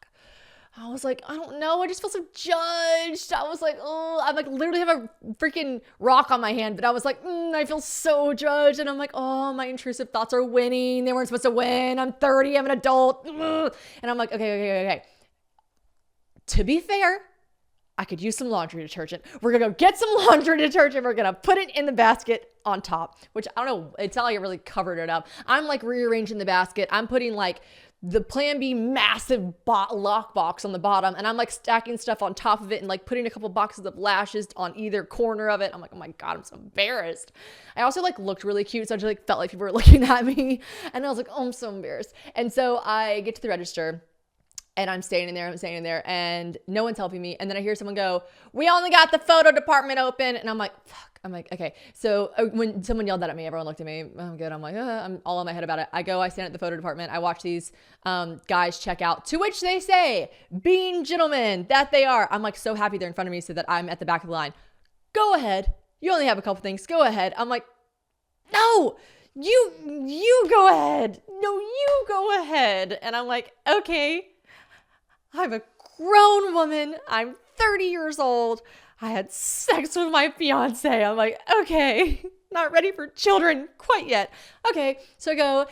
I was like, I don't know. I just feel so judged. I was like, oh, I like literally have a freaking rock on my hand, but I was like, I feel so judged. And I'm like, oh, my intrusive thoughts are winning. They weren't supposed to win. I'm 30. I'm an adult. And I'm like, okay. To be fair, I could use some laundry detergent. We're going to go get some laundry detergent. We're going to put it in the basket on top, which I don't know. It's not like it really covered it up. I'm like rearranging the basket. I'm putting like the Plan B massive lock box on the bottom, and I'm like stacking stuff on top of it and like putting a couple boxes of lashes on either corner of it. I'm like, oh my God, I'm so embarrassed. I also like looked really cute, so I just like felt like people were looking at me, and I was like, oh, I'm so embarrassed. And so I get to the register, and I'm standing there, and no one's helping me. And then I hear someone go, we only got the photo department open. And I'm like, fuck. I'm like, okay. So when someone yelled that at me, everyone looked at me. I'm good. I'm like, I'm all in my head about it. I stand at the photo department. I watch these guys check out, to which they say, being gentlemen that they are. I'm like so happy they're in front of me so that I'm at the back of the line. Go ahead. You only have a couple things. Go ahead. I'm like, no, you go ahead. No, you go ahead. And I'm like, okay. I'm a grown woman. I'm 30 years old. I had sex with my fiance. I'm like, okay, not ready for children quite yet. Okay, so I go,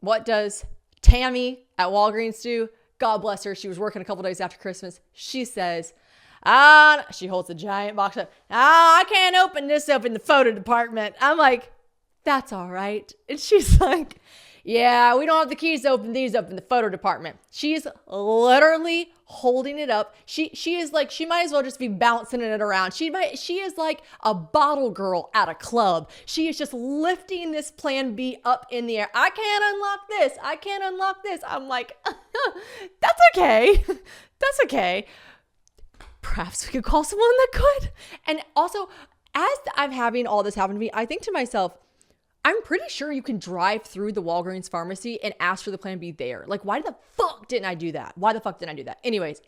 what does Tammy at Walgreens do? God bless her. She was working a couple days after Christmas. She says, she holds a giant box up. I can't open this up in the photo department. I'm like, that's all right. And she's like, yeah, we don't have the keys to open these up in the photo department. She's literally holding it up. She is like, she might as well just be bouncing it around. She is like a bottle girl at a club. She is just lifting this Plan B up in the air. I can't unlock this. I can't unlock this. I'm like, that's okay. That's okay. Perhaps we could call someone that could. And also, as I'm having all this happen to me, I think to myself, I'm pretty sure you can drive through the Walgreens pharmacy and ask for the Plan B there. Like, why the fuck didn't I do that? Why the fuck didn't I do that? Anyways,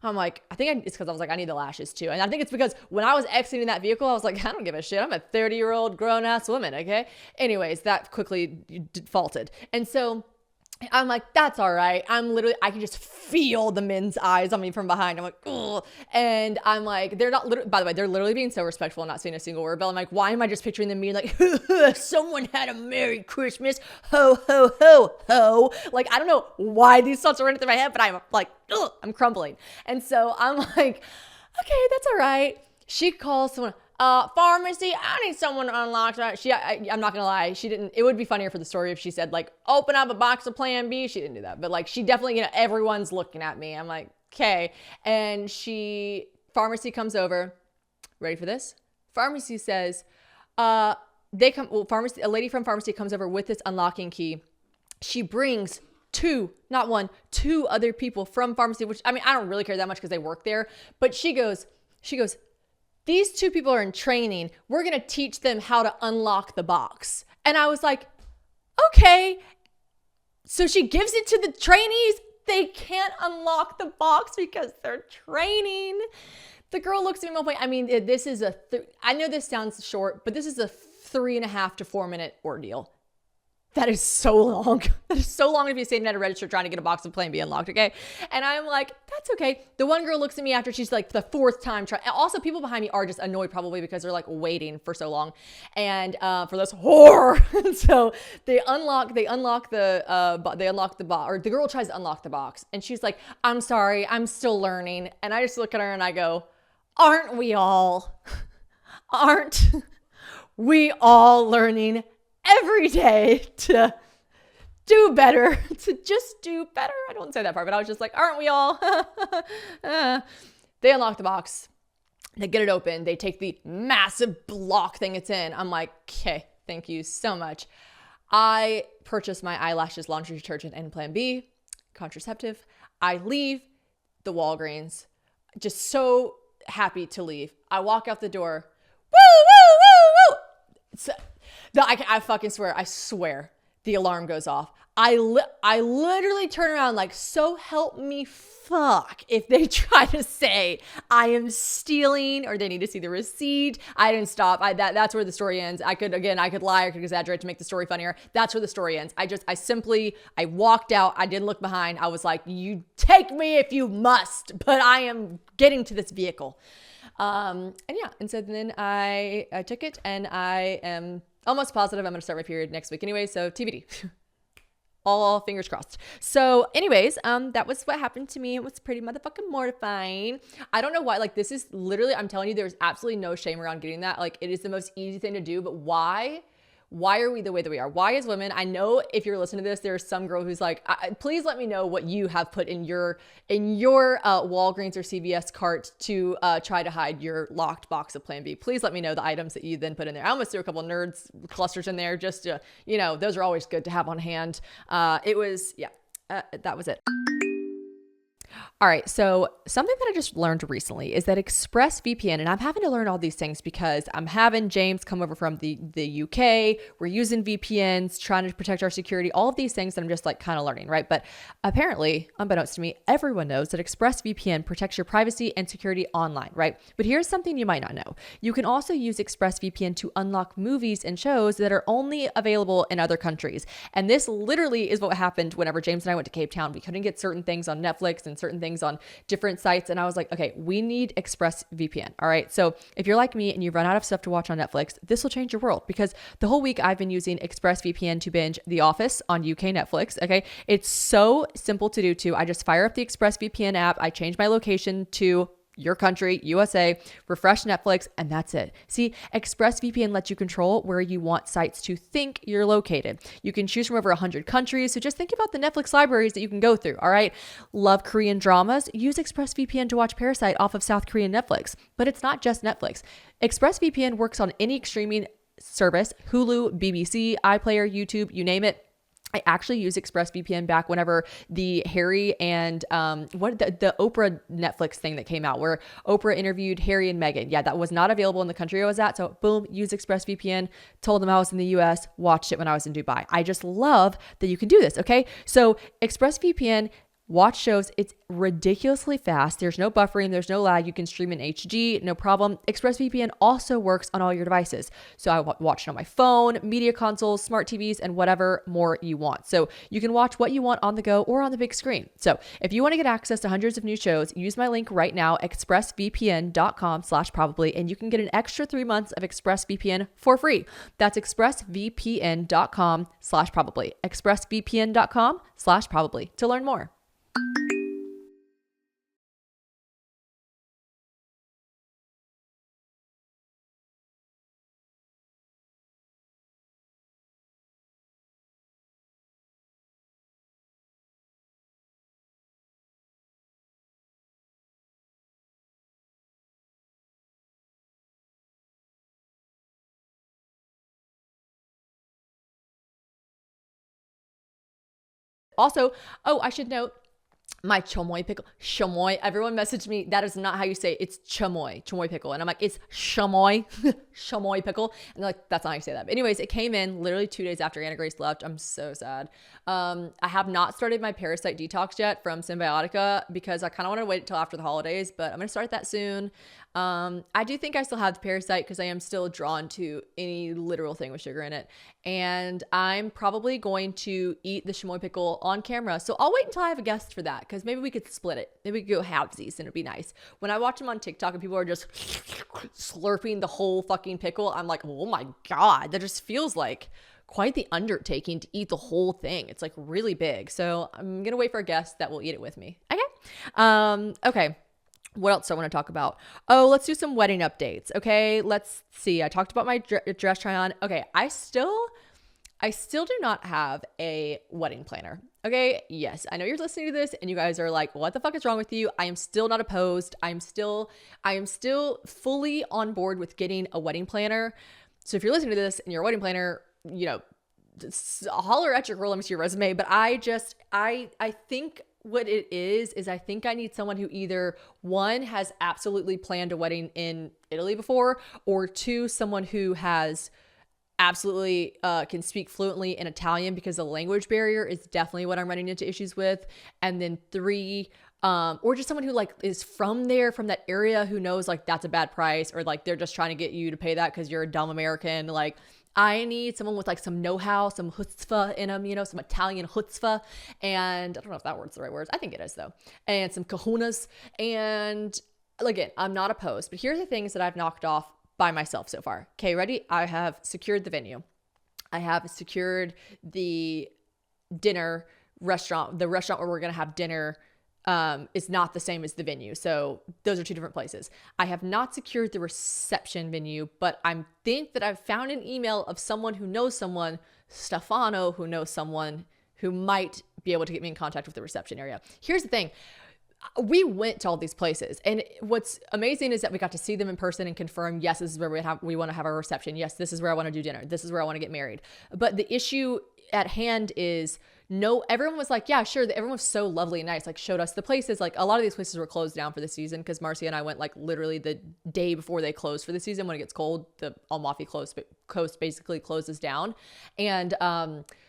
I'm like, it's because I was like, I need the lashes too. And I think it's because when I was exiting that vehicle, I was like, I don't give a shit. I'm a 30-year-old grown-ass woman, okay? Anyways, that quickly defaulted. And so I'm like, that's all right. I can just feel the men's eyes on me from behind. I'm like, ugh. And I'm like, they're literally being so respectful and not saying a single word. But I'm like, why am I just picturing them being like, someone had a Merry Christmas, ho, ho, ho, ho. Like, I don't know why these thoughts are running through my head, but I'm like, ugh, I'm crumbling. And so I'm like, okay, that's all right. She calls someone. Pharmacy, I need someone to unlock that. I'm not gonna lie, she didn't. It would be funnier for the story if she said like, open up a box of Plan B. She didn't do that, but like she definitely, everyone's looking at me. I'm like, okay. And pharmacy comes over. Ready for this? Pharmacy says, a lady from pharmacy comes over with this unlocking key. She brings not one, two other people from pharmacy, which I mean, I don't really care that much because they work there, but she goes, these two people are in training. We're going to teach them how to unlock the box. And I was like, okay. So she gives it to the trainees. They can't unlock the box because they're training. The girl looks at me at one point. I mean, this is I know this sounds short, but this is a 3.5 to 4 minute ordeal. That is so long. That is so long to be standing at a register trying to get a box of Plan B unlocked, okay? And I'm like, that's okay. The one girl looks at me after she's like the fourth time trying. Also, people behind me are just annoyed probably because they're like waiting for so long. And for this whore. So they unlock the box, or the girl tries to unlock the box. And she's like, I'm sorry, I'm still learning. And I just look at her and I go, aren't we all? Aren't we all learning every day to do better, to just do better? I don't say that part, but I was just like, aren't we all? They unlock the box. They get it open. They take the massive block thing it's in. I'm like, okay, thank you so much. I purchased my eyelashes, laundry detergent, and Plan B, contraceptive. I leave the Walgreens, just so happy to leave. I walk out the door. Woo, woo, woo, woo. I fucking swear, I swear the alarm goes off. I literally turn around like, so help me fuck if they try to say I am stealing or they need to see the receipt. I didn't stop. That's where the story ends. I could lie, I could exaggerate to make the story funnier. That's where the story ends. I walked out. I didn't look behind. I was like, you take me if you must, but I am getting to this vehicle. And so then I took it, and I am almost positive I'm going to start my period next week anyway. So TBD. All fingers crossed. So anyways, that was what happened to me. It was pretty motherfucking mortifying. I don't know why, like, this is literally, I'm telling you, there's absolutely no shame around getting that. Like, it is the most easy thing to do, but why are we the way that we are? Why as women? I know if you're listening to this, there's some girl who's like, please let me know what you have put in your Walgreens or CVS cart to try to hide your locked box of Plan B. Please let me know the items that you then put in there. I almost threw a couple of nerds clusters in there just to, those are always good to have on hand. That was it. All right, so something that I just learned recently is that ExpressVPN, and I'm having to learn all these things because I'm having James come over from the UK. We're using VPNs, trying to protect our security, all of these things that I'm just like kind of learning, right? But apparently, unbeknownst to me, everyone knows that ExpressVPN protects your privacy and security online, right? But here's something you might not know. You can also use ExpressVPN to unlock movies and shows that are only available in other countries. And this literally is what happened whenever James and I went to Cape Town. We couldn't get certain things on Netflix and certain things on different sites. And I was like, okay, we need ExpressVPN. All right. So if you're like me and you run out of stuff to watch on Netflix, this will change your world, because the whole week I've been using ExpressVPN to binge The Office on UK Netflix. Okay. It's so simple to do too. I just fire up the ExpressVPN app. I change my location to your country, USA, refresh Netflix, and that's it. See, ExpressVPN lets you control where you want sites to think you're located. You can choose from over 100 countries, so just think about the Netflix libraries that you can go through, all right? Love Korean dramas? Use ExpressVPN to watch Parasite off of South Korean Netflix. But it's not just Netflix. ExpressVPN works on any streaming service, Hulu, BBC, iPlayer, YouTube, you name it. I actually used ExpressVPN back whenever the Harry and the Oprah Netflix thing that came out, where Oprah interviewed Harry and Meghan. Yeah, that was not available in the country I was at. So boom, use ExpressVPN, told them I was in the US, watched it when I was in Dubai. I just love that you can do this. Okay. So ExpressVPN, watch shows. It's ridiculously fast. There's no buffering. There's no lag. You can stream in HD, no problem. ExpressVPN also works on all your devices. So I watch it on my phone, media consoles, smart TVs, and whatever more you want. So you can watch what you want on the go or on the big screen. So if you want to get access to hundreds of new shows, use my link right now, expressvpn.com/probably, and you can get an extra 3 months of ExpressVPN for free. That's expressvpn.com/probably. expressvpn.com/probably to learn more. Also, oh, I should note, my chamoy pickle, chamoy. Everyone messaged me. That is not how you say it. It's chamoy pickle. And I'm like, it's chamoy, chamoy pickle. And they're like, that's not how you say that. But anyways, it came in literally 2 days after Anna Grace left. I'm so sad. I have not started my parasite detox yet from Symbiotica because I kind of want to wait until after the holidays, but I'm going to start that soon. I do think I still have the parasite because I am still drawn to any literal thing with sugar in it. And I'm probably going to eat the chamoy pickle on camera. So I'll wait until I have a guest for that because maybe we could split it. Maybe we could go halvesies and it'd be nice. When I watch them on TikTok and people are just slurping the whole fucking pickle, I'm like, oh my God, that just feels like quite the undertaking to eat the whole thing. It's like really big. So I'm going to wait for a guest that will eat it with me. Okay. Okay. What else do I want to talk about? Oh, let's do some wedding updates. Okay. Let's see. I talked about my dress try on. Okay. I still do not have a wedding planner. Okay. Yes. I know you're listening to this and you guys are like, what the fuck is wrong with you? I am still not opposed. I am still fully on board with getting a wedding planner. So if you're listening to this and you're a wedding planner, you know, holler at your girl. Let me see your resume. But I think what it is I think I need someone who either one has absolutely planned a wedding in Italy before, or two, someone who has absolutely can speak fluently in Italian, because the language barrier is definitely what I'm running into issues with. And then three, or just someone who like is from there, from that area, who knows like that's a bad price, or like they're just trying to get you to pay that because you're a dumb American. Like, I need someone with like some know-how, some chutzpah in them, you know, some Italian chutzpah. And I don't know if that word's the right word. I think it is though. And some kahunas. And again, I'm not opposed, but here's the things that I've knocked off by myself so far. Okay, ready? I have secured the venue. I have secured the dinner restaurant. The restaurant where we're going to have dinner is not the same as the venue. So those are two different places. I have not secured the reception venue, but I think that I've found an email of someone who knows someone, Stefano, who knows someone who might be able to get me in contact with the reception area. Here's the thing. We went to all these places, and what's amazing is that we got to see them in person and confirm, yes, this is where we want to have our reception. Yes, this is where I want to do dinner. This is where I want to get married. But the issue at hand is, no, everyone was like, yeah, sure. Everyone was so lovely and nice, like showed us the places. Like a lot of these places were closed down for the season because Marcia and I went like literally the day before they closed for the season. When it gets cold, the Amalfi coast basically closes down. And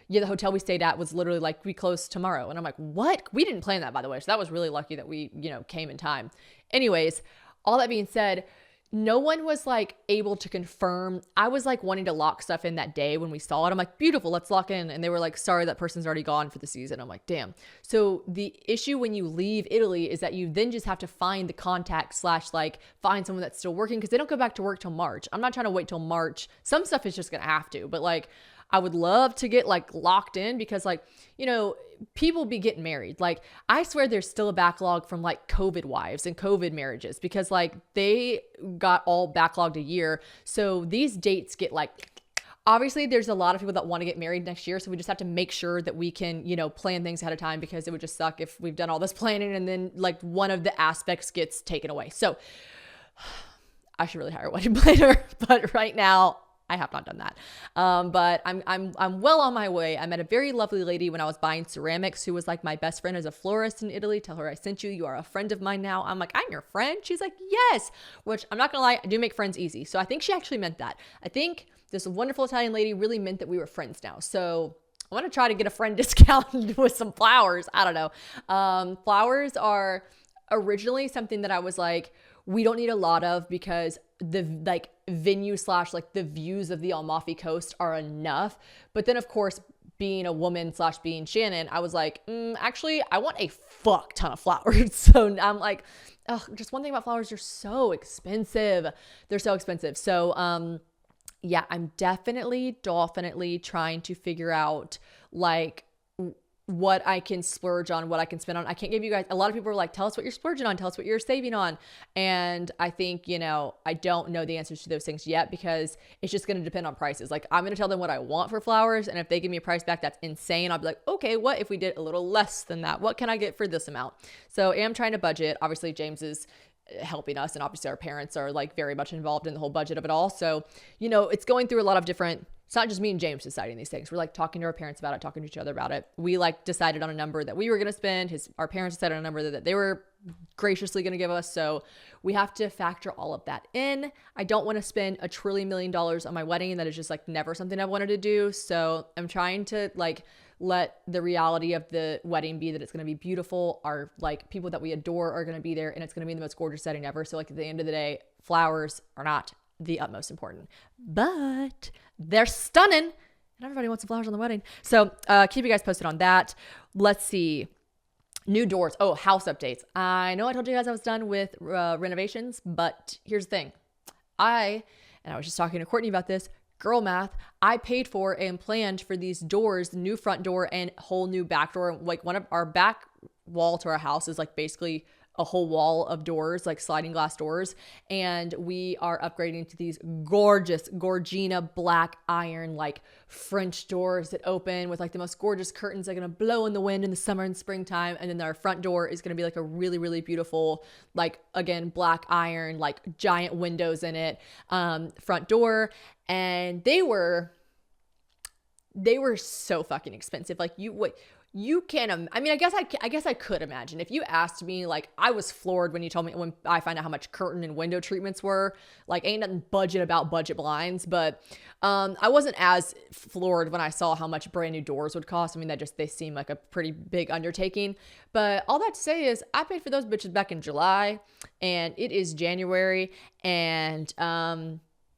yeah, the hotel we stayed at was literally like, we close tomorrow. And I'm like, what? We didn't plan that, by the way. So that was really lucky that we, you know, came in time. Anyways, all that being said, no one was like able to confirm. I was like wanting to lock stuff in that day when we saw it. I'm like, beautiful, let's lock in. And they were like, sorry, that person's already gone for the season. I'm like, damn. So the issue when you leave Italy is that you then just have to find the contact / like find someone that's still working, because they don't go back to work till March. I'm not trying to wait till March. Some stuff is just going to have to, but like, I would love to get like locked in, because like, you know, people be getting married. Like, I swear there's still a backlog from like COVID wives and COVID marriages, because like they got all backlogged a year. So these dates get like, obviously there's a lot of people that want to get married next year. So we just have to make sure that we can, you know, plan things ahead of time, because it would just suck if we've done all this planning and then like one of the aspects gets taken away. So I should really hire a wedding planner, but right now I have not done that. But I'm well on my way. I met a very lovely lady when I was buying ceramics who was like my best friend as a florist in Italy. Tell her I sent you. You are a friend of mine now. I'm like, I'm your friend. She's like, yes, which I'm not going to lie, I do make friends easy. So I think she actually meant that. I think this wonderful Italian lady really meant that we were friends now. So I want to try to get a friend discount with some flowers. I don't know. Flowers are originally something that I was like, we don't need a lot of, because the like venue / like the views of the Amalfi Coast are enough. But then of course, being a woman / being Shannon, I was like, actually I want a fuck ton of flowers. So I'm like, oh, just one thing about flowers, they're so expensive. They're so expensive. So yeah, I'm definitely trying to figure out like what I can splurge on, what I can spend on. I can't give you guys, a lot of people are like, tell us what you're splurging on, tell us what you're saving on. And I think, you know, I don't know the answers to those things yet, because it's just going to depend on prices. Like, I'm going to tell them what I want for flowers, and if they give me a price back that's insane, I'll be like, okay, what if we did a little less than that? What can I get for this amount? So I am trying to budget. Obviously James is helping us, and obviously our parents are like very much involved in the whole budget of it all. So, you know, it's going through a lot of different It's not just me and James deciding these things. We're like talking to our parents about it, talking to each other about it. We like decided on a number that we were going to spend. Our parents decided on a number that they were graciously going to give us. So we have to factor all of that in. I don't want to spend $1 trillion million on my wedding. That is just like never something I've wanted to do. So I'm trying to like let the reality of the wedding be that it's going to be beautiful. Our like people that we adore are going to be there, and it's going to be in the most gorgeous setting ever. So like at the end of the day, flowers are not the utmost important, but they're stunning and everybody wants the flowers on the wedding. So keep you guys posted on that. Let's see. New doors. Oh, house updates. I know I told you guys I was done with renovations, but here's the thing. I was just talking to Courtney about this. Girl math. I paid for and planned for these doors, new front door and whole new back door. Like one of our back wall to our house is like basically a whole wall of doors, like sliding glass doors. And we are upgrading to these gorgeous Gorgina black iron, like French doors that open with like the most gorgeous curtains that are going to blow in the wind in the summer and springtime. And then our front door is going to be like a really, really beautiful, like again, black iron, like giant windows in it, front door. And they were so fucking expensive. Like you can't, I mean, I guess I could imagine if you asked me, like I was floored when I find out how much curtain and window treatments were. Like ain't nothing budget about budget blinds, but I wasn't as floored when I saw how much brand new doors would cost. I mean, they seem like a pretty big undertaking, but all that to say is I paid for those bitches back in July and it is January and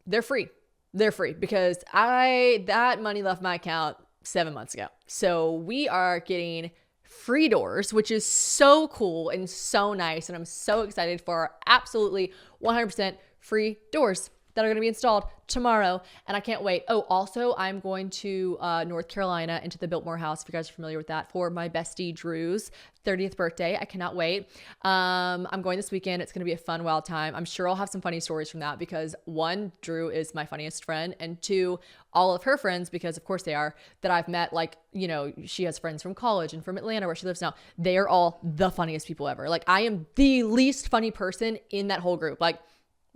they're free. They're free because that money left my account 7 months ago. So we are getting free doors, which is so cool and so nice. And I'm so excited for our absolutely 100% free doors that are going to be installed tomorrow. And I can't wait. Oh, also I'm going to North Carolina into the Biltmore house. If you guys are familiar with that, for my bestie Drew's 30th birthday. I cannot wait. I'm going this weekend. It's going to be a fun, wild time. I'm sure I'll have some funny stories from that because one, Drew is my funniest friend, and two, all of her friends, because of course they are, that I've met, like, you know, she has friends from college and from Atlanta where she lives now. They are all the funniest people ever. Like I am the least funny person in that whole group. Like,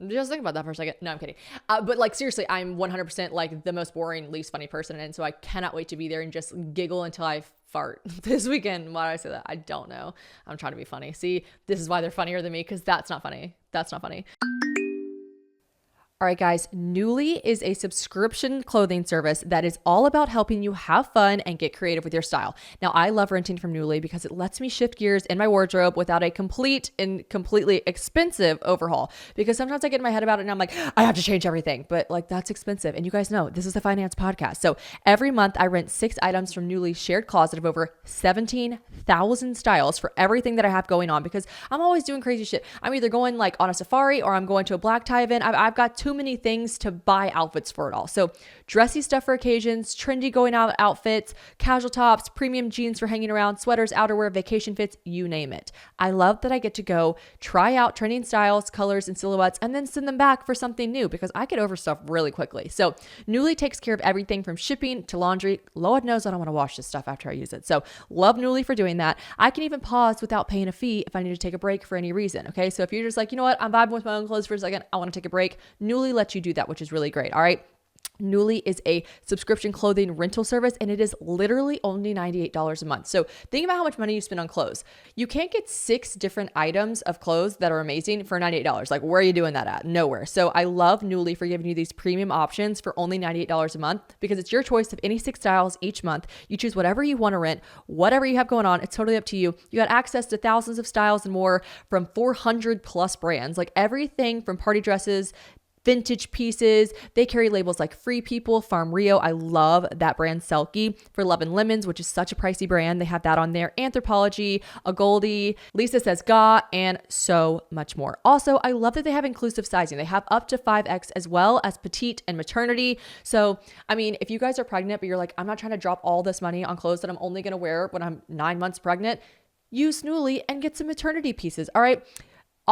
just think about that for a second. No, I'm kidding. But like, seriously, I'm 100% like the most boring, least funny person. And so I cannot wait to be there and just giggle until I fart this weekend. Why do I say that? I don't know. I'm trying to be funny. See, this is why they're funnier than me, because that's not funny. That's not funny. All right, guys, Nuuly is a subscription clothing service that is all about helping you have fun and get creative with your style. Now, I love renting from Nuuly because it lets me shift gears in my wardrobe without a complete and completely expensive overhaul. Because sometimes I get in my head about it and I'm like, I have to change everything, but like that's expensive. And you guys know this is a finance podcast. So every month I rent 6 items from Nuuly's shared closet of over 17,000 styles for everything that I have going on, because I'm always doing crazy shit. I'm either going like on a safari or I'm going to a black tie event. I've got too many things to buy outfits for it all. So dressy stuff for occasions, trendy going out outfits, casual tops, premium jeans for hanging around, sweaters, outerwear, vacation fits, you name it. I love that I get to go try out trending styles, colors, and silhouettes, and then send them back for something new because I get over stuff really quickly. So Nuuly takes care of everything from shipping to laundry. Lord knows I don't want to wash this stuff after I use it. So love Nuuly for doing that. I can even pause without paying a fee if I need to take a break for any reason. Okay. So if you're just like, you know what, I'm vibing with my own clothes for a second, I want to take a break, Nuuly lets you do that, which is really great. All right. Nuuly is a subscription clothing rental service, and it is literally only $98 a month. So think about how much money you spend on clothes. You can't get 6 different items of clothes that are amazing for $98. Like, where are you doing that at? Nowhere. So I love Nuuly for giving you these premium options for only $98 a month, because it's your choice of any 6 styles each month. You choose whatever you want to rent, whatever you have going on. It's totally up to you. You got access to thousands of styles and more from 400 plus brands, like everything from party dresses, vintage pieces. They carry labels like Free People, Farm Rio. I love that brand. Selkie for Love and Lemons, which is such a pricey brand. They have that on there. Anthropologie, A Goldie, Lisa Says Ga, and so much more. Also, I love that they have inclusive sizing. They have up to 5X as well as petite and maternity. So, I mean, if you guys are pregnant, but you're like, I'm not trying to drop all this money on clothes that I'm only going to wear when I'm 9 months pregnant, use Nuuly and get some maternity pieces. All right.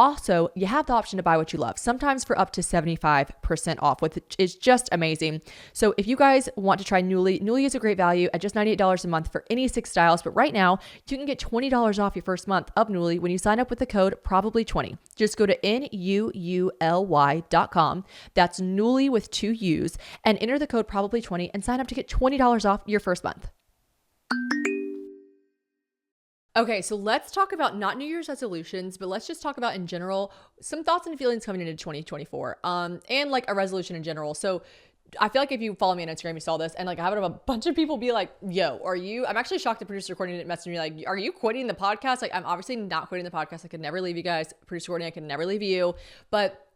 also, you have the option to buy what you love, sometimes for up to 75% off, which is just amazing. So if you guys want to try Nuuly is a great value at just $98 a month for any 6 styles. But right now, you can get $20 off your first month of Nuuly when you sign up with the code probably20. Just go to NUULY.com. That's Nuuly with 2 U's and enter the code probably20 and sign up to get $20 off your first month. Okay, so let's talk about not New Year's resolutions, but let's just talk about in general some thoughts and feelings coming into 2024, and like a resolution in general. So I feel like if you follow me on Instagram, you saw this, and like I have a bunch of people be like, "Yo, are you?" I'm actually shocked the producer recording it messaged me like, "Are you quitting the podcast?" Like, I'm obviously not quitting the podcast. I could never leave you guys. Producer recording, I could never leave you. But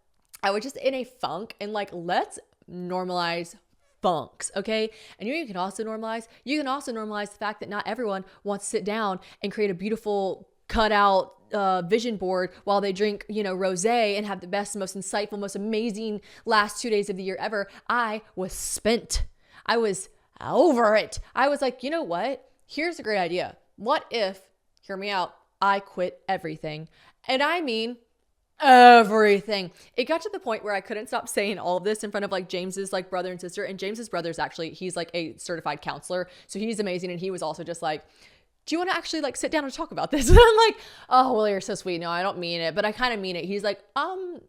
I was just in a funk, and like, let's normalize funks, okay? And you can also normalize the fact that not everyone wants to sit down and create a beautiful cutout vision board while they drink, rosé and have the best, most insightful, most amazing last 2 days of the year ever. I was spent. I was over it. I was like, you know what? Here's a great idea. What if, hear me out, I quit everything? And I mean everything. It got to the point where I couldn't stop saying all of this in front of like James's like brother and sister. And James's brother's actually, he's like a certified counselor. So he's amazing. And he was also just like, do you want to actually like sit down and talk about this? And I'm like, oh, well, you're so sweet. No, I don't mean it, but I kind of mean it. He's like, I feel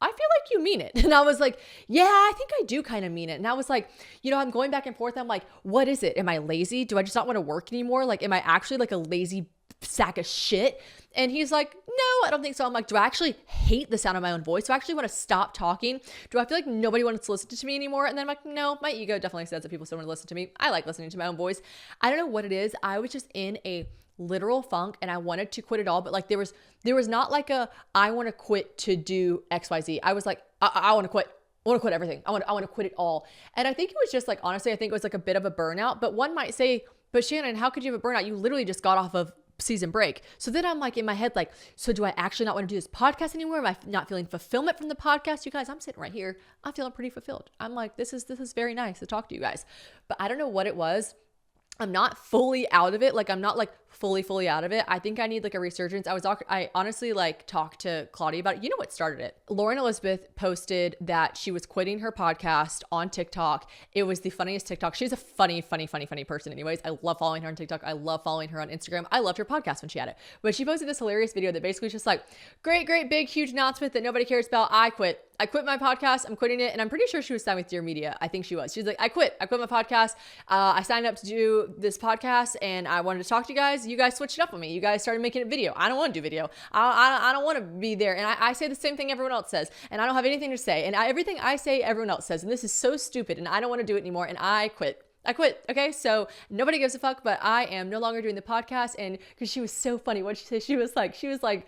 like you mean it. And I was like, yeah, I think I do kind of mean it. And I was like, I'm going back and forth. I'm like, what is it? Am I lazy? Do I just not want to work anymore? Like, am I actually like a lazy sack of shit? And he's like, no, I don't think so. I'm like, do I actually hate the sound of my own voice? Do I actually want to stop talking? Do I feel like nobody wants to listen to me anymore? And then I'm like, no, my ego definitely says that people still want to listen to me. I like listening to my own voice. I don't know what it is. I was just in a literal funk and I wanted to quit it all. But like there was not like I want to quit to do XYZ. I was like, I want to quit. I want to quit everything. I want to quit it all. And I think it was just like, honestly, I think it was like a bit of a burnout. But one might say, but Shannon, how could you have a burnout? You literally just got off of season break. So then I'm like in my head, like, so do I actually not want to do this podcast anymore? Am I not feeling fulfillment from the podcast? You guys, I'm sitting right here. I'm feeling pretty fulfilled. I'm like, this is very nice to talk to you guys. But I don't know what it was. I'm not fully out of it. Like I'm not like fully out of it. I think I need like a resurgence. I honestly like talked to Claudia about it. You know what started it? Lauren Elizabeth posted that she was quitting her podcast on TikTok. It was the funniest TikTok. She's a funny person anyways. I love following her on TikTok. I love following her on Instagram. I loved her podcast when she had it. But she posted this hilarious video that basically was just like, great, big, huge announcement that nobody cares about. I quit my podcast. I'm quitting it. And I'm pretty sure she was signed with Dear Media. I think she was. She's like, I quit my podcast. I signed up to do this podcast and I wanted to talk to you guys. You guys switched it up on me. You guys started making it video. I don't want to do video. I don't want to be there. And I say the same thing everyone else says. And I don't have anything to say. And everything I say, everyone else says. And this is so stupid. And I don't want to do it anymore. And I quit. Okay. So nobody gives a fuck, but I am no longer doing the podcast. And because she was so funny. What she said, she was like,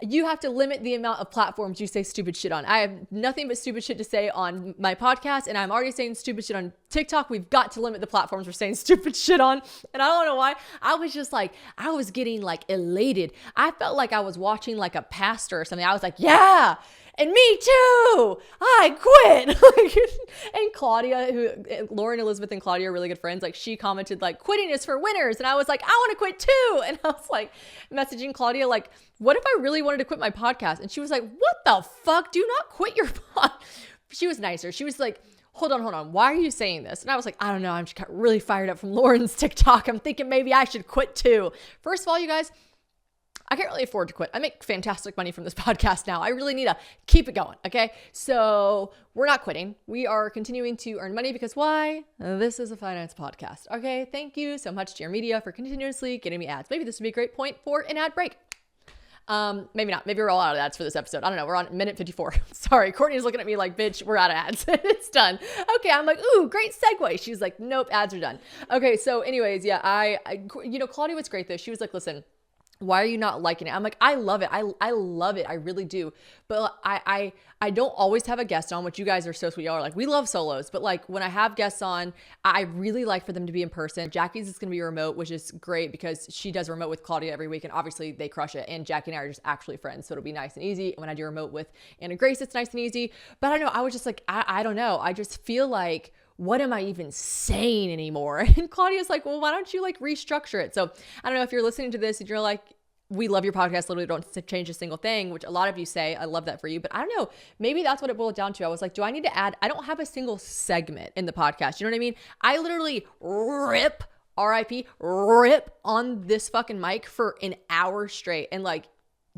you have to limit the amount of platforms you say stupid shit on. I have nothing but stupid shit to say on my podcast, and I'm already saying stupid shit on TikTok. We've got to limit the platforms we're saying stupid shit on. And I don't know why. I was just like, I was getting like elated. I felt like I was watching like a pastor or something. I was like, yeah. And me too. I quit. And Claudia, Lauren Elizabeth and Claudia are really good friends. Like she commented like, quitting is for winners. And I was like, I want to quit too. And I was like messaging Claudia like, what if I really wanted to quit my podcast? And she was like, what the fuck? Do not quit your pod. She was nicer. She was like, hold on. Why are you saying this? And I was like, I don't know. I'm just got really fired up from Lauren's TikTok. I'm thinking maybe I should quit too. First of all, you guys, I can't really afford to quit. I make fantastic money from this podcast now. I really need to keep it going. Okay. So we're not quitting. We are continuing to earn money because why? This is a finance podcast. Okay. Thank you so much, Dear Media, for continuously getting me ads. Maybe this would be a great point for an ad break. Maybe not. Maybe we're all out of ads for this episode. I don't know. We're on minute 54. Sorry. Courtney's looking at me like, bitch, we're out of ads. It's done. Okay. I'm like, ooh, great segue. She's like, nope, ads are done. Okay. So anyways, yeah, Claudia was great though. She was like, listen, why are you not liking it? I'm like, I love it. I love it. I really do. But I don't always have a guest on, which you guys are so sweet. Y'all are like, we love solos. But like when I have guests on, I really like for them to be in person. Jackie's is going to be remote, which is great because she does remote with Claudia every week. And obviously they crush it. And Jackie and I are just actually friends. So it'll be nice and easy. And when I do remote with Anna Grace, it's nice and easy. But I don't know. I was just like, I don't know. I just feel like, what am I even saying anymore? And Claudia's like, well, why don't you like restructure it? So I don't know if you're listening to this and you're like, we love your podcast, literally don't change a single thing, which a lot of you say. I love that for you. But I don't know, maybe that's what it boiled down to. I was like, do I need to add, I don't have a single segment in the podcast. You know what I mean? I literally rip, RIP, rip on this fucking mic for an hour straight. And like,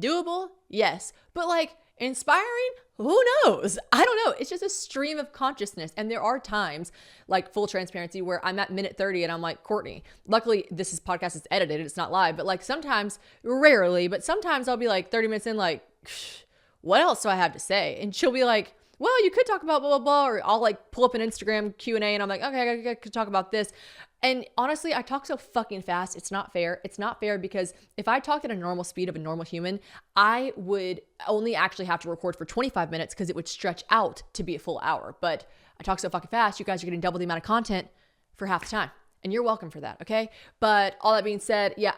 doable? Yes. But like, inspiring? Who knows? I don't know. It's just a stream of consciousness. And there are times, like full transparency, where I'm at minute 30 and I'm like, Courtney, luckily podcast is edited. It's not live. But like sometimes, rarely, but sometimes I'll be like 30 minutes in, like, what else do I have to say? And she'll be like, well, you could talk about blah, blah, blah. Or I'll like pull up an Instagram Q&A and I'm like, okay, I could talk about this. And honestly, I talk so fucking fast. It's not fair. It's not fair because if I talked at a normal speed of a normal human, I would only actually have to record for 25 minutes because it would stretch out to be a full hour. But I talk so fucking fast, you guys are getting double the amount of content for half the time. And you're welcome for that, okay? But all that being said, yeah,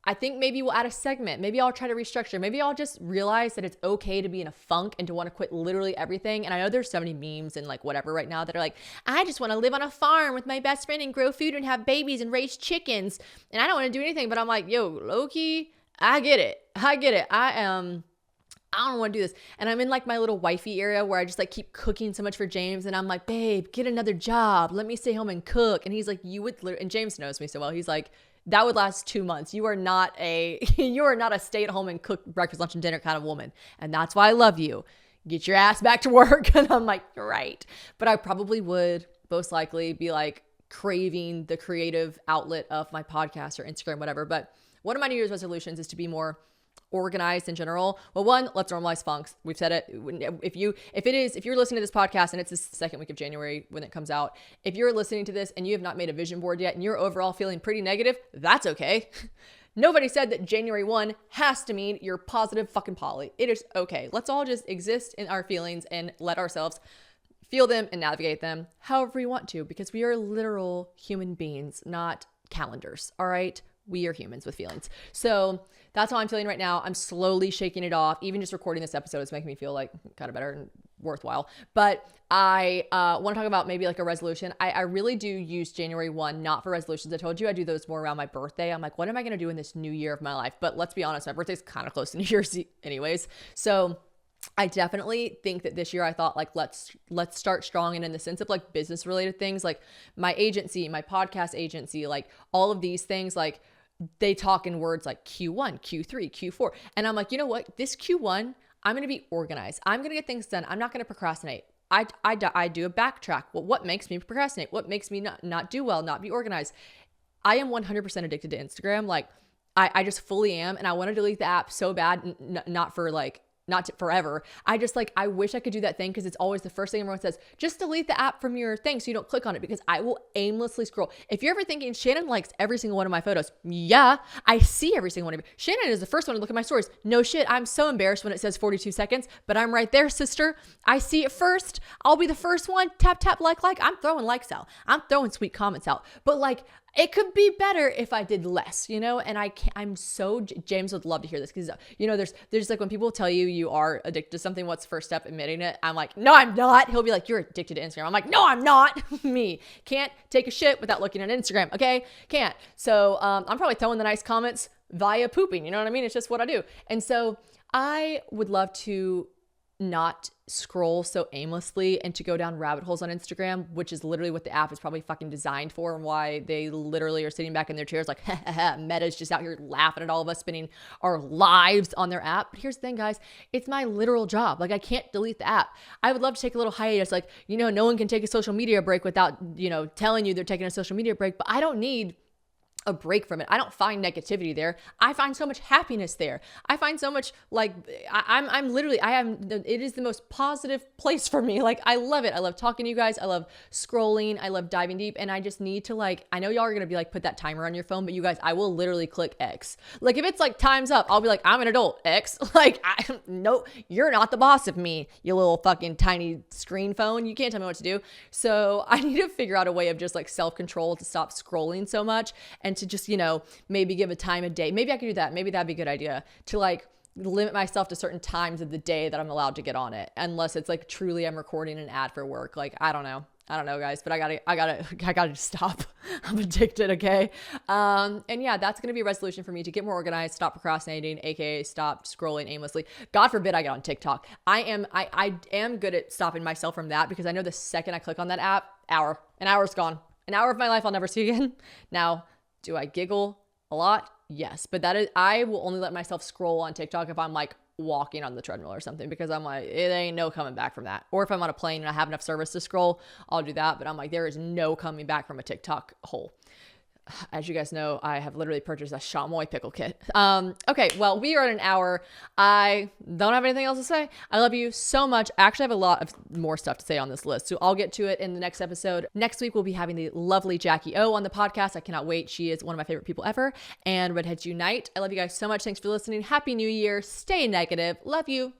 I think maybe we'll add a segment. Maybe I'll try to restructure. Maybe I'll just realize that it's okay to be in a funk and to want to quit literally everything. And I know there's so many memes and like whatever right now that are like, I just want to live on a farm with my best friend and grow food and have babies and raise chickens. And I don't want to do anything. But I'm like, yo, low-key, I get it. I don't want to do this. And I'm in like my little wifey area where I just like keep cooking so much for James. And I'm like, babe, get another job. Let me stay home and cook. And he's like, you would literally, and James knows me so well. He's like, that would last 2 months. You are not a stay at home and cook breakfast, lunch, and dinner kind of woman. And that's why I love you. Get your ass back to work. And I'm like, you're right. But I probably would most likely be like craving the creative outlet of my podcast or Instagram, whatever. But one of my New Year's resolutions is to be more organized in general. Well, one, let's normalize funks. We've said it. If you're listening to this podcast and it's the second week of January when it comes out, if you're listening to this and you have not made a vision board yet and you're overall feeling pretty negative, that's okay. Nobody said that January 1 has to mean you're positive fucking Polly. It is okay. Let's all just exist in our feelings and let ourselves feel them and navigate them however we want to, because we are literal human beings, not calendars. All right. We are humans with feelings. So that's how I'm feeling right now. I'm slowly shaking it off. Even just recording this episode is making me feel like kind of better and worthwhile. But I want to talk about maybe like a resolution. I really do use January 1, not for resolutions. I told you I do those more around my birthday. I'm like, what am I going to do in this new year of my life? But let's be honest, my birthday's kind of close to New Year's anyways. So I definitely think that this year I thought like, let's start strong. And in the sense of like business related things, like my agency, my podcast agency, like all of these things, like they talk in words like Q1, Q3, Q4. And I'm like, you know what? This Q1, I'm going to be organized. I'm going to get things done. I'm not going to procrastinate. I do a backtrack. Well, what makes me procrastinate? What makes me not do well, not be organized? I am 100% addicted to Instagram. Like I just fully am. And I want to delete the app so bad, not forever. I wish I could do that thing because it's always the first thing everyone says, just delete the app from your thing so you don't click on it, because I will aimlessly scroll. If you're ever thinking Shannon likes every single one of my photos, yeah, I see every single one of it. Shannon is the first one to look at my stories. No shit. I'm so embarrassed when it says 42 seconds, but I'm right there, sister. I see it first. I'll be the first one. Tap, tap, like. I'm throwing likes out. I'm throwing sweet comments out. But like, it could be better if I did less, you know? And James would love to hear this because, you know, there's like when people tell you are addicted to something, what's the first step? Admitting it. I'm like, no, I'm not. He'll be like, you're addicted to Instagram. I'm like, no, I'm not. Me. Can't take a shit without looking at Instagram. Okay. Can't. So, I'm probably throwing the nice comments via pooping. You know what I mean? It's just what I do. And so I would love to not scroll so aimlessly and to go down rabbit holes on Instagram, which is literally what the app is probably fucking designed for, and why they literally are sitting back in their chairs like, Meta's just out here laughing at all of us spending our lives on their app. But here's the thing, guys, it's my literal job. Like, I can't delete the app. I would love to take a little hiatus. Like, you know, no one can take a social media break without, you know, telling you they're taking a social media break, but I don't need a break from it. I don't find negativity there. I find so much happiness there. I find so much like it is the most positive place for me. Like, I love it. I love talking to you guys. I love scrolling. I love diving deep. And I just need to, like, I know y'all are going to be like, put that timer on your phone, but you guys, I will literally click X. Like, if it's like time's up, I'll be like, I'm an adult, X. Like, no, you're not the boss of me, you little fucking tiny screen phone. You can't tell me what to do. So I need to figure out a way of just like self-control to stop scrolling so much, and to just, you know, maybe give a time of day. Maybe I could do that. Maybe that'd be a good idea, to like limit myself to certain times of the day that I'm allowed to get on it, unless it's like truly I'm recording an ad for work. Like, I don't know. I don't know, guys, but I gotta stop. I'm addicted. Okay. And yeah, that's going to be a resolution for me to get more organized, stop procrastinating, AKA stop scrolling aimlessly. God forbid I get on TikTok. I am good at stopping myself from that, because I know the second I click on that app, an hour's gone. An hour of my life I'll never see again. Now, do I giggle a lot? Yes. But I will only let myself scroll on TikTok if I'm like walking on the treadmill or something, because I'm like, it ain't no coming back from that. Or if I'm on a plane and I have enough service to scroll, I'll do that. But I'm like, there is no coming back from a TikTok hole. As you guys know, I have literally purchased a chamois pickle kit. Okay, well, we are at an hour. I don't have anything else to say. I love you so much. I actually have a lot of more stuff to say on this list, so I'll get to it in the next episode. Next week, we'll be having the lovely Jackie O on the podcast. I cannot wait. She is one of my favorite people ever. And Redheads Unite. I love you guys so much. Thanks for listening. Happy New Year. Stay negative. Love you.